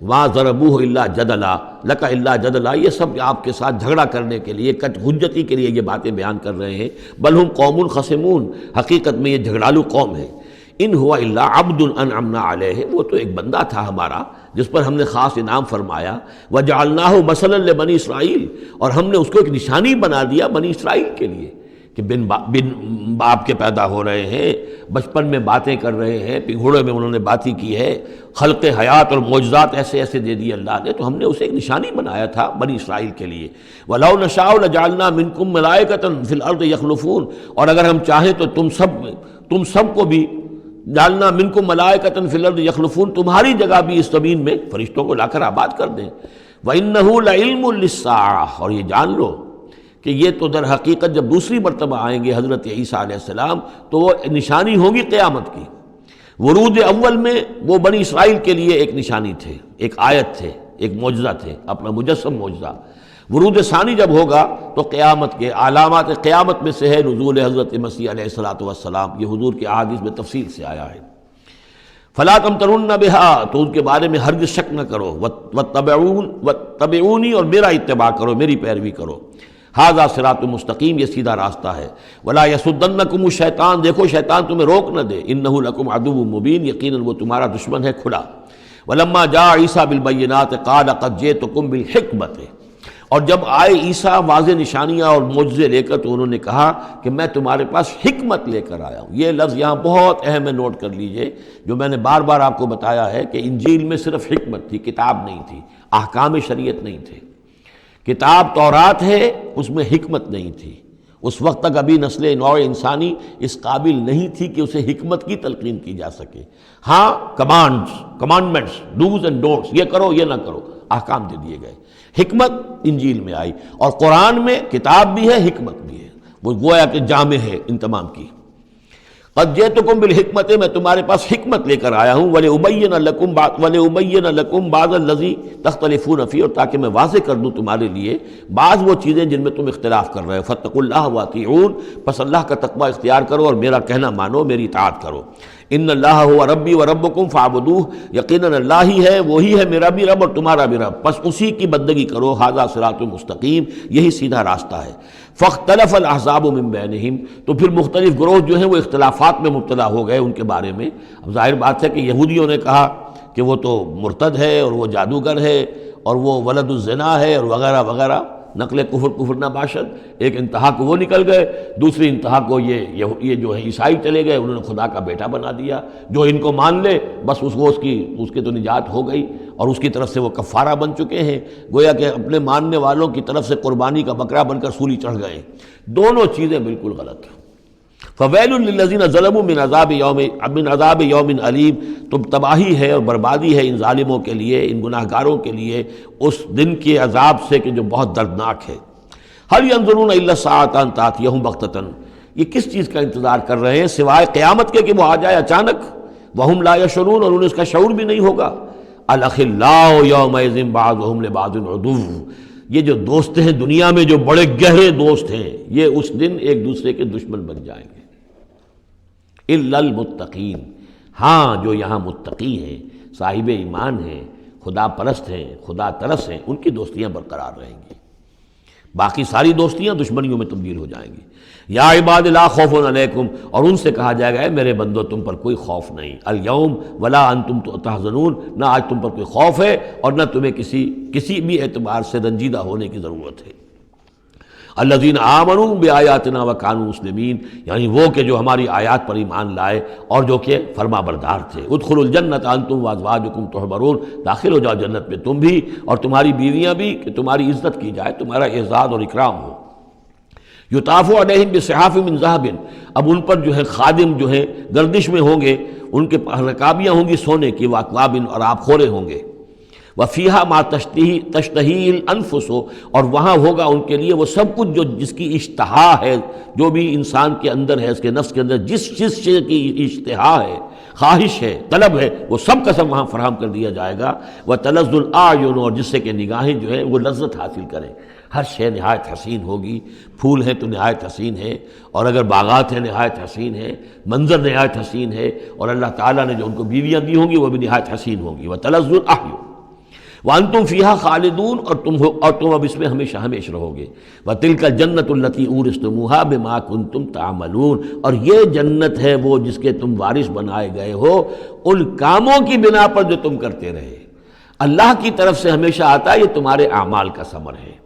Speaker 2: وَمَا ضَرَبُوهُ إِلَّا جَدَلًا لَكَ إِلَّا جَدَلًا، یہ سب آپ کے ساتھ جھگڑا کرنے کے لیے، کٹ حجتی کے لیے یہ باتیں بیان کر رہے ہیں۔ بل ہم قوم خصمون، حقیقت میں یہ جھگڑالو قوم ہے۔ ان ہوا الا عبد انعمنا علیہ، وہ تو ایک بندہ تھا ہمارا جس پر ہم نے خاص انعام فرمایا، وجعلناہ مثلا لبنی اسرائیل، اور ہم نے اس کو ایک نشانی بنا دیا بنی اسرائیل کے لیے، کہ بن باپ کے پیدا ہو رہے ہیں، بچپن میں باتیں کر رہے ہیں، پنگھوڑے میں انہوں نے باتیں کی ہے، خلق حیات اور معجزات ایسے ایسے دے دیے اللہ نے، تو ہم نے اسے ایک نشانی بنایا تھا بنی اسرائیل کے لیے۔ وَلَوْ نَشَاءُ لَجَعَلْنَا مِنْكُمْ مَلَائِكَةً فِي الْأَرْضِ يَخْلُفُونَ، اور اگر ہم چاہیں تو تم سب کو بھی، جعلنا منکم ملائکۃ فی الارض یخلفون، تمہاری جگہ بھی اس زمین میں فرشتوں کو لا کر آباد کر دیں۔ وَإِنَّهُ لَعِلْمٌ لِلسَّاعَةِ، اور یہ جان لو کہ یہ تو در حقیقت جب دوسری مرتبہ آئیں گے حضرت عیسیٰ علیہ السلام تو وہ نشانی ہوگی قیامت کی۔ ورود اول میں وہ بنی اسرائیل کے لیے ایک نشانی تھے، ایک آیت تھے، ایک معجزہ تھے، اپنا مجسم معجزہ۔ ورود ثانی جب ہوگا تو قیامت کے علامات قیامت میں سے ہے نزول حضرت مسیح علیہ الصلوۃ والسلام، یہ حضور کی احادیث میں تفصیل سے آیا ہے۔ فلا تمترن بها، تو ان کے بارے میں ہرگز شک نہ کرو، واتبعونی، اور میرا اتباع کرو، میری پیروی کرو۔ ھذا صراط مستقیم، یہ سیدھا راستہ ہے۔ ولا یصدنکم الشیطان، دیکھو شیطان تمہیں روک نہ دے، انہ لکم عدو مبین، یقیناً وہ تمہارا دشمن ہے کھلا۔ ولما جاء عیسیٰ بالبینات قال قد جئتکم بالحکمۃ، اور جب آئے عیسیٰ واضح نشانیاں اور معجزے لے کر تو انہوں نے کہا کہ میں تمہارے پاس حکمت لے کر آیا ہوں۔ یہ لفظ یہاں بہت اہم ہے، نوٹ کر لیجئے، جو میں نے بار بار آپ کو بتایا ہے کہ انجیل میں صرف حکمت تھی، کتاب نہیں تھی، احکام شریعت نہیں تھے۔ کتاب تورات ہے، اس میں حکمت نہیں تھی، اس وقت تک ابھی نسل نوع انسانی اس قابل نہیں تھی کہ اسے حکمت کی تلقین کی جا سکے۔ ہاں کمانڈمنٹس، ڈوز اینڈ ڈونٹس، یہ کرو یہ نہ کرو، احکام دے دیے گئے۔ حکمت انجیل میں آئی، اور قرآن میں کتاب بھی ہے حکمت بھی ہے، وہ گویا کہ جامع ہے ان تمام کی۔ قد جئتکم بالحکمت، میں تمہارے پاس حکمت لے کر آیا ہوں، ولأبین لکم بعض الذی تختلفون فیہ، اور تاکہ میں واضح کر دوں تمہارے لیے بعض وہ چیزیں جن میں تم اختلاف کر رہے ہو۔ فاتقوا اللہ واطیعون، پس اللہ کا تقوی اختیار کرو اور میرا کہنا مانو، میری اطاعت کرو۔ ان اللہ هو ربی و ربکم فاعبدوہ، یقیناً اللہ ہی ہے، وہی ہے میرا بھی رب اور تمہارا بھی رب، بس اسی کی بندگی کرو، ھذا صراط مستقیم، یہی سیدھا راستہ ہے۔ فاختلف الاحزاب من بینہم، تو پھر مختلف گروہ جو ہیں وہ اختلافات میں مبتلا ہو گئے ان کے بارے میں۔ اب ظاہر بات ہے کہ یہودیوں نے کہا کہ وہ تو مرتد ہے اور وہ جادوگر ہے اور وہ ولد الزنا ہے اور وغیرہ وغیرہ، نقل کفر نہ باشد۔ ایک انتہا کو وہ نکل گئے، دوسری انتہا کو یہ جو ہے عیسائی چلے گئے، انہوں نے خدا کا بیٹا بنا دیا، جو ان کو مان لے بس اس کی تو نجات ہو گئی، اور اس کی طرف سے وہ کفارہ بن چکے ہیں، گویا کہ اپنے ماننے والوں کی طرف سے قربانی کا بکرا بن کر سولی چڑھ گئے۔ دونوں چیزیں بالکل غلط ہیں۔ فویل للذین ظلموا من عذاب یوم علیم، تو تباہی ہے اور بربادی ہے ان ظالموں کے لیے، ان گناہگاروں کے لیے اس دن کے عذاب سے کہ جو بہت دردناک ہے۔ هل ينظرون الا الساعة ان تأتيهم بغتة، یہ کس چیز کا انتظار کر رہے ہیں سوائے قیامت کے کہ وہ آ جائے اچانک، وهم لا يشعرون، اور انہیں اس کا شعور بھی نہیں ہوگا۔ الاخلاء یومئذ بعضهم لبعض عدو، یہ جو دوست ہیں دنیا میں جو بڑے گہرے دوست ہیں، یہ اس دن ایک دوسرے کے دشمن بن جائیں گے۔ الا المتقین، ہاں جو یہاں متقی ہیں، صاحب ایمان ہیں، خدا پرست ہیں، خدا ترس ہیں، ان کی دوستیاں برقرار رہیں گی، باقی ساری دوستیاں دشمنیوں میں تبدیل ہو جائیں گی۔ یا عباد لا خوف علیکم، اور ان سے کہا جائے گا اے میرے بندو تم پر کوئی خوف نہیں، الیوم ولا انتم تحزنون، نہ آج تم پر کوئی خوف ہے اور نہ تمہیں کسی بھی اعتبار سے رنجیدہ ہونے کی ضرورت ہے۔ الذین آمنوا بآیاتنا وکانوا مسلمین، یعنی وہ کہ جو ہماری آیات پر ایمان لائے اور جو کہ فرما بردار تھے۔ ادخلوا الجنۃ انتم وازواجکم تحبرون، داخل ہو جاؤ جنت میں تم بھی اور تمہاری بیویاں بھی، کہ تمہاری عزت کی جائے، تمہارا اعزاز اور اکرام ہو۔ یطاف علیہم بصحاف من ذہب، اب ان پر جو ہے خادم جو ہے گردش میں ہوں گے، ان کے رکابیاں ہوں گی سونے کی، واکواب، اور آب خورے ہوں گے۔ وفیہا ما تشتہی الانفس، اور وہاں ہوگا ان کے لیے وہ سب کچھ جو جس کی اشتہا ہے، جو بھی انسان کے اندر ہے، اس کے نفس کے اندر جس چیز کی اشتہا ہے، خواہش ہے، طلب ہے، وہ سب کا سب وہاں فراہم کر دیا جائے گا۔ وتلذ الاعین، اور جس سے کہ نگاہیں جو ہیں وہ لذت حاصل کریں، ہر شے نہایت حسین ہوگی، پھول ہیں تو نہایت حسین ہے، اور اگر باغات ہیں نہایت حسین ہے، منظر نہایت حسین ہے، اور اللہ تعالیٰ نے جو ان کو بیویاں دی ہوں گی وہ بھی نہایت حسین ہوں گی۔ وتلذ الاعین وانتم فیہا خالدون، اور تم اب اس میں ہمیشہ ہمیشہ رہو گے۔ وتلک الجنۃ التی اورثتموہا بما کنتم تعملون، اور یہ جنت ہے وہ جس کے تم وارث بنائے گئے ہو ان کاموں کی بنا پر جو تم کرتے رہے۔ اللہ کی طرف سے ہمیشہ آتا ہے یہ تمہارے اعمال کا ثمر ہے۔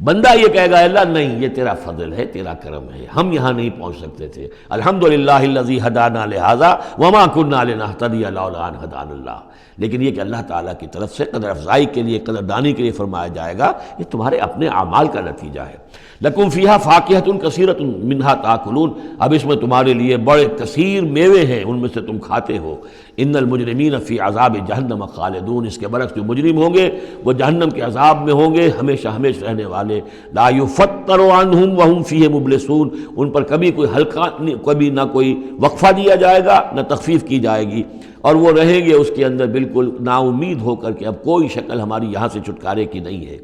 Speaker 2: بندہ یہ کہے گا اللہ نہیں، یہ تیرا فضل ہے، تیرا کرم ہے، ہم یہاں نہیں پہنچ سکتے تھے، الحمدللہ الذی ہدانا لہذا وما کنا لنہتدی لولا ان ہدانا اللہ، لیکن یہ کہ اللہ تعالیٰ کی طرف سے قدر افزائی کے لیے، قدر دانی کے لیے فرمایا جائے گا، یہ تمہارے اپنے اعمال کا نتیجہ ہے۔ لکم فیہا فاکہۃ کثیرۃ منہا تاکلون، اب اس میں تمہارے لیے بڑے کثیر میوے ہیں، ان میں سے تم کھاتے ہو۔ ان المجرمین فی عذاب جہنم خالدون، اس کے برعکس جو مجرم ہوں گے وہ جہنم کے عذاب میں ہوں گے ہمیشہ ہمیشہ رہنے والے۔ لا یفتر عنہم وہم فیہ مبلسون، ان پر کبھی کوئی ہلکا، کبھی نہ کوئی وقفہ دیا جائے گا نہ تخفیف کی جائے گی، اور وہ رہیں گے اس کے اندر بالکل نا امید ہو کر کہ اب کوئی شکل ہماری یہاں سے چھٹکارے کی نہیں ہے۔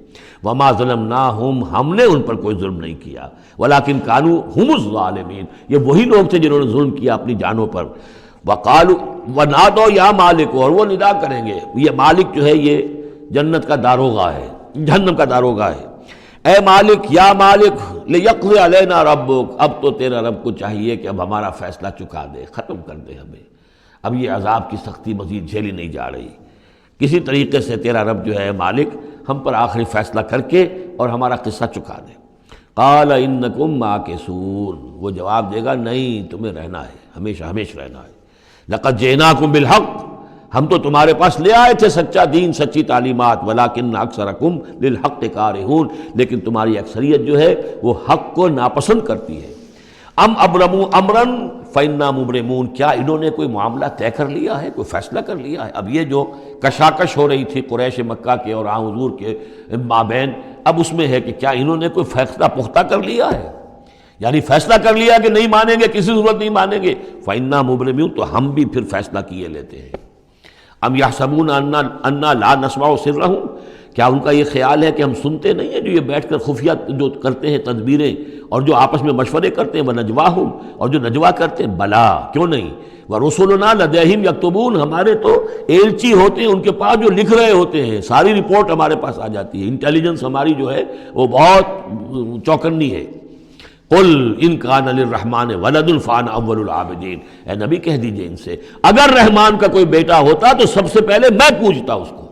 Speaker 2: وما ظلمناہم، ہم نے ان پر کوئی ظلم نہیں کیا، ولکن کانوا ھم الظالمین، یہ وہی لوگ تھے جنہوں نے ظلم کیا اپنی جانوں پر۔ وقالوا ونادوا یا مالک، اور وہ ندا کریں گے، یہ مالک جو ہے یہ جنت کا داروغہ ہے، جہنم کا داروغہ ہے۔ اے مالک، یا مالک، لیقضی علینا ربک، اب تو تیرا رب کو چاہیے کہ اب ہمارا فیصلہ چکا دے، ختم کر دے ہمیں، اب یہ عذاب کی سختی مزید جھیلی نہیں جا رہی، کسی طریقے سے تیرا رب جو ہے مالک ہم پر آخری فیصلہ کر کے اور ہمارا قصہ چکا دے۔ قال انکم ماکثون، وہ جواب دے گا نہیں، تمہیں رہنا ہے، ہمیشہ ہمیشہ رہنا ہے۔ لقد جئناکم بالحق، ہم تو تمہارے پاس لے آئے تھے سچا دین، سچی تعلیمات، ولکن اکثرکم للحق کارہون، لیکن تمہاری اکثریت جو ہے وہ حق کو ناپسند کرتی ہے۔ ام ابرموا امرا فانا مبرمون، کیا انہوں نے کوئی معاملہ طے کر لیا ہے، کوئی فیصلہ کر لیا ہے؟ اب یہ جو کشاکش ہو رہی تھی قریش مکہ کے اور حضور کے مابین، اب اس میں ہے کہ کیا انہوں نے کوئی فیصلہ پختہ کر لیا ہے، یعنی فیصلہ کر لیا کہ نہیں مانیں گے، کسی صورت نہیں مانیں گے، فانا مبرمون، تو ہم بھی پھر فیصلہ کیے لیتے ہیں۔ ام یحسبون انا لا نسمع سرهم، کیا ان کا یہ خیال ہے کہ ہم سنتے نہیں ہیں جو یہ بیٹھ کر خفیہ جو کرتے ہیں تدبیریں، اور جو آپس میں مشورے کرتے ہیں وہ نجواہم، اور جو نجوا کرتے ہیں بلا کیوں نہیں، ورسلنا لدیہم یکتبون، ہمارے تو ایلچی ہوتے ہیں ان کے پاس جو لکھ رہے ہوتے ہیں، ساری رپورٹ ہمارے پاس آ جاتی ہے، انٹیلیجنس ہماری جو ہے وہ بہت چوکنی ہے۔ قل ان کان للرحمن ولد فانا اول العابدین، اے نبی کہہ دیجئے ان سے اگر رحمان کا کوئی بیٹا ہوتا تو سب سے پہلے میں پوجتا اس کو۔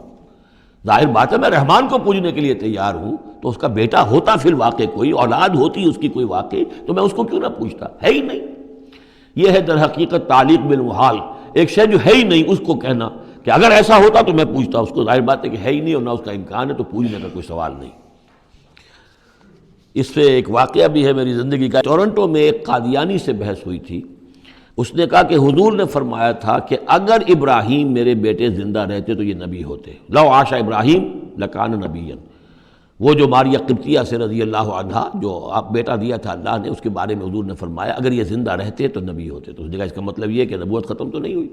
Speaker 2: ظاہر بات ہے میں رحمان کو پوجنے کے لیے تیار ہوں، تو اس کا بیٹا ہوتا فی الواقع کوئی اولاد ہوتی اس کی کوئی واقع، تو میں اس کو کیوں نہ پوچھتا، ہے ہی نہیں۔ یہ ہے در حقیقت تعلیق بالمحال، ایک شے جو ہے ہی نہیں اس کو کہنا کہ اگر ایسا ہوتا تو میں پوچھتا اس کو۔ ظاہر بات ہے کہ ہے ہی نہیں اور نہ اس کا امکان ہے، تو پوچھنے کا کوئی سوال نہیں۔ اس سے ایک واقعہ بھی ہے میری زندگی کا۔ ٹورنٹو میں ایک قادیانی سے بحث ہوئی تھی، اس نے کہا کہ حضور نے فرمایا تھا کہ اگر ابراہیم میرے بیٹے زندہ رہتے تو یہ نبی ہوتے، لو عاش ابراہیم لکان نبیا۔ وہ جو ماریہ قبطیہ سے رضی اللہ عنہا جو آپ بیٹا دیا تھا اللہ نے، اس کے بارے میں حضور نے فرمایا اگر یہ زندہ رہتے تو نبی ہوتے۔ تو اس نے کہا اس کا مطلب یہ ہے کہ نبوت ختم تو نہیں ہوئی۔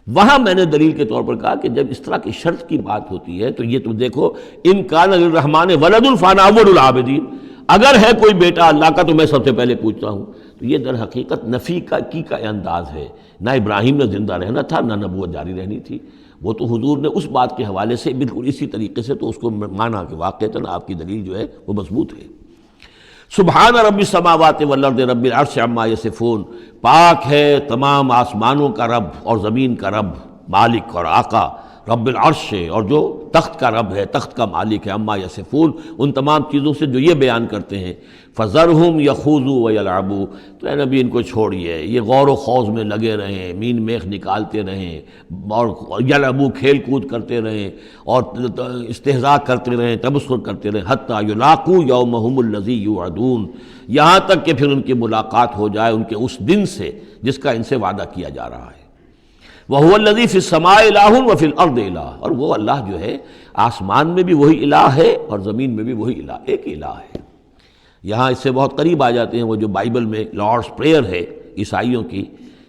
Speaker 2: وہاں میں نے دلیل کے طور پر کہا کہ جب اس طرح کی شرط کی بات ہوتی ہے تو یہ تم دیکھو ان کان للرحمن ولد فانا اول العابدین، اگر ہے کوئی بیٹا اللہ کا تو میں سب سے پہلے پوچھتا ہوں۔ تو یہ در حقیقت نفی کا انداز ہے، نہ ابراہیم نے زندہ رہنا تھا نہ نبوت جاری رہنی تھی۔ وہ تو حضور نے اس بات کے حوالے سے بالکل اسی طریقے سے تو اس کو مانا کہ واقعتاً آپ کی دلیل جو ہے وہ مضبوط ہے۔ سبحان رب السماوات والارض رب العرش عما یصفون، پاک ہے تمام آسمانوں کا رب اور زمین کا رب، مالک اور آقا، رب العرش ہے اور جو تخت کا رب ہے، تخت کا مالک ہے، عما یصفون، ان تمام چیزوں سے جو یہ بیان کرتے ہیں۔ فذرہم یخوضوا ویلعبوا، تو اے نبی ان کو چھوڑیے، یہ غور و خوض میں لگے رہیں، مین میخ نکالتے رہیں اور یلعبوا کھیل کود کرتے رہیں اور استہزاء کرتے رہیں، تبصر کرتے رہیں، حتی یلاقوا یومہم الذی یوعدون، یہاں تک کہ پھر ان کی ملاقات ہو جائے ان کے اس دن سے جس کا ان سے وعدہ کیا جا رہا ہے۔ وَهُوَ الَّذِي فِي السَّمَاءِ إِلَٰهٌ وَفِي الْأَرْضِ إِلَٰهٌ، اور وہ اللہ جو ہے آسمان میں بھی وہی الہ ہے اور زمین میں بھی وہی الہ، ایک الہ ہے۔ یہاں اس سے بہت قریب آ جاتے ہیں وہ جو بائبل میں لارڈس پریئر ہے عیسائیوں کی،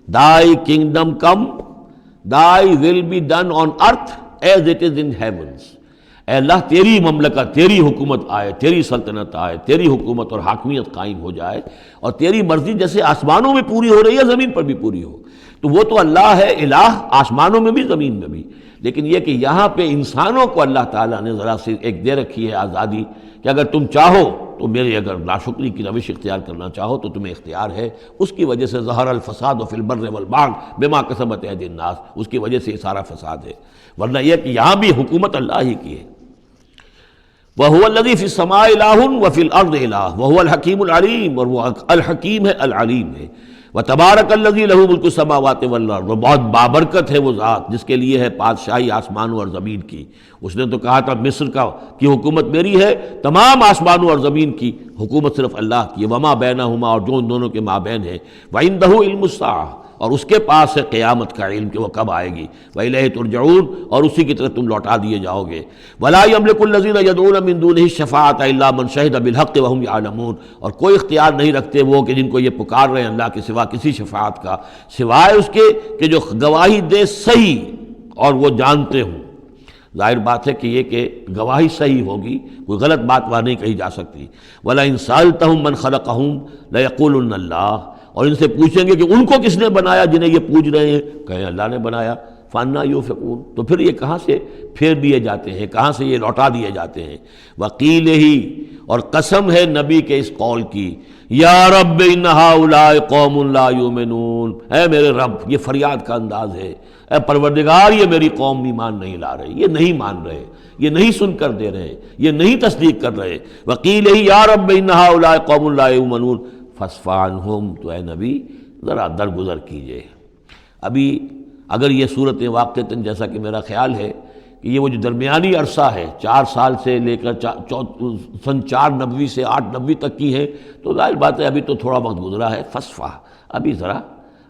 Speaker 2: Thy kingdom come, Thy will be done on earth as it is in heavens۔ اے اللہ تیری مملکت، تیری حکومت آئے، تیری سلطنت آئے، تیری حکومت اور حاکمیت قائم ہو جائے اور تیری مرضی جیسے آسمانوں میں پوری ہو رہی ہے زمین پر بھی پوری ہو۔ تو وہ تو اللہ ہے الہ آسمانوں میں بھی زمین میں بھی، لیکن یہ کہ یہاں پہ انسانوں کو اللہ تعالیٰ نے ذرا سی ایک دے رکھی ہے آزادی کہ اگر تم چاہو تو میری اگر ناشکری کی روش اختیار کرنا چاہو تو تمہیں اختیار ہے۔ اس کی وجہ سے ظہر الفساد فی البر والبحر بما کسبت ایدی الناس، اس کی وجہ سے یہ سارا فساد ہے، ورنہ یہ کہ یہاں بھی حکومت اللہ ہی کی ہے۔ وَهُوَ الَّذِي فِي السَّمَاءِ إِلَٰهٌ وَفِي الْأَرْضِ إِلَٰهٌ وَهُوَ الْحَكِيمُ الْعَلِيمُ، اور وہ الحکیم ہے العلیم ہے۔ وَتَبَارَكَ الَّذِي لَهُ مُلْكُ السَّمَاوَاتِ وَالْأَرْضِ، بہت بابرکت ہے وہ ذات جس کے لیے ہے بادشاہی آسمانوں اور زمین کی۔ اس نے تو کہا تھا مصر کی حکومت میری ہے، تمام آسمانوں اور زمین کی حکومت صرف اللہ کی ہے، وَمَا بَيْنَهُمَا، اور جو ان دونوں کے مابین ہے، وَعِندَهُ عِلْمُ السَّاعَةِ، اور اس کے پاس ہے قیامت کا علم کہ وہ کب آئے گی، وَإِلَيْهِ تُرْجَعُونَ، اور اسی کی طرف تم لوٹا دیے جاؤ گے۔ وَلَا يَمْلِكُ الَّذِينَ يَدْعُونَ مِن دُونِهِ الشَّفَاعَةَ إِلَّا مَنْ شَهِدَ بِالْحَقِّ وَهُمْ يَعْلَمُونَ، اور کوئی اختیار نہیں رکھتے وہ کہ جن کو یہ پکار رہے ہیں اللہ کے سوا کسی شفاعت کا، سوائے اس کے کہ جو گواہی دے صحیح اور وہ جانتے ہوں۔ ظاہر بات ہے کہ یہ کہ گواہی صحیح ہوگی، کوئی غلط بات وہاں نہیں کہی جا سکتی۔ وَلَئِن سَأَلْتَهُم مَّنْ خَلَقَهُمْ لَيَقُولُنَّ اللَّهُ، اور ان سے پوچھیں گے کہ ان کو کس نے بنایا جنہیں یہ پوچھ رہے ہیں، کہیں اللہ نے بنایا۔ فَأَنَّىٰ يُؤْفَكُونَ، تو پھر یہ کہاں سے پھیر دیے جاتے ہیں، کہاں سے یہ لوٹا دیے جاتے ہیں۔ وَقِيلِهِ، اور قسم ہے نبی کے اس قول کی، یا رب ان ہؤلاء قوم لا یؤمنون، اے میرے رب، یہ فریاد کا انداز ہے، اے پروردگار یہ میری قوم ایمان نہیں لا رہے، یہ نہیں مان رہے، یہ نہیں سن کر دے رہے، یہ نہیں تصدیق کر رہے۔ وَقِيلِهِ یا رب ان ہؤلاء قوم لا یؤمنون فاصفح عنہم، تو اے نبی ذرا درگزر کیجئے۔ ابھی اگر یہ صورت واقعتاً جیسا کہ میرا خیال ہے کہ یہ وہ جو درمیانی عرصہ ہے 4 سال سے لے کر سن 490 سے 890 تک کی ہے، تو ظاہر بات ہے ابھی تو تھوڑا وقت گزرا ہے۔ فاصفح، ابھی ذرا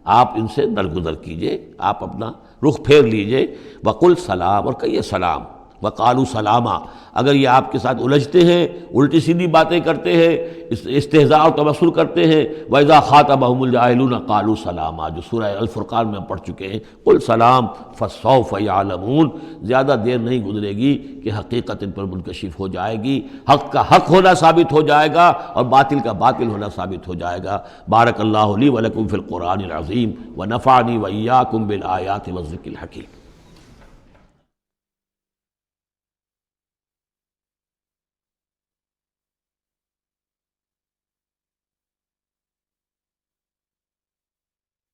Speaker 2: آپ ان سے درگزر کیجئے، آپ اپنا رخ پھیر لیجئے۔ وقل سلام، اور کہیے سلام، وقالوا سلاما، اگر یہ آپ کے ساتھ الجھتے ہیں، الٹی سیدھی باتیں کرتے ہیں، استہزاء اور تبصر کرتے ہیں، وَإِذَا خَاطَبَهُمُ الْجَاهِلُونَ قَالُوا سَلَامًا، جو سورہ الفرقان میں ہم پڑھ چکے ہیں، قُلْ سلام فَسَوْفَ يَعْلَمُونَ، زیادہ دیر نہیں گزرے گی کہ حقیقت ان پر منکشف ہو جائے گی، حق کا حق ہونا ثابت ہو جائے گا اور باطل کا باطل ہونا ثابت ہو جائے گا۔ بارک اللہ لی ولکم فی القرآن العظیم ونفعنی وإیاکم بالآیات والذکر الحکیم۔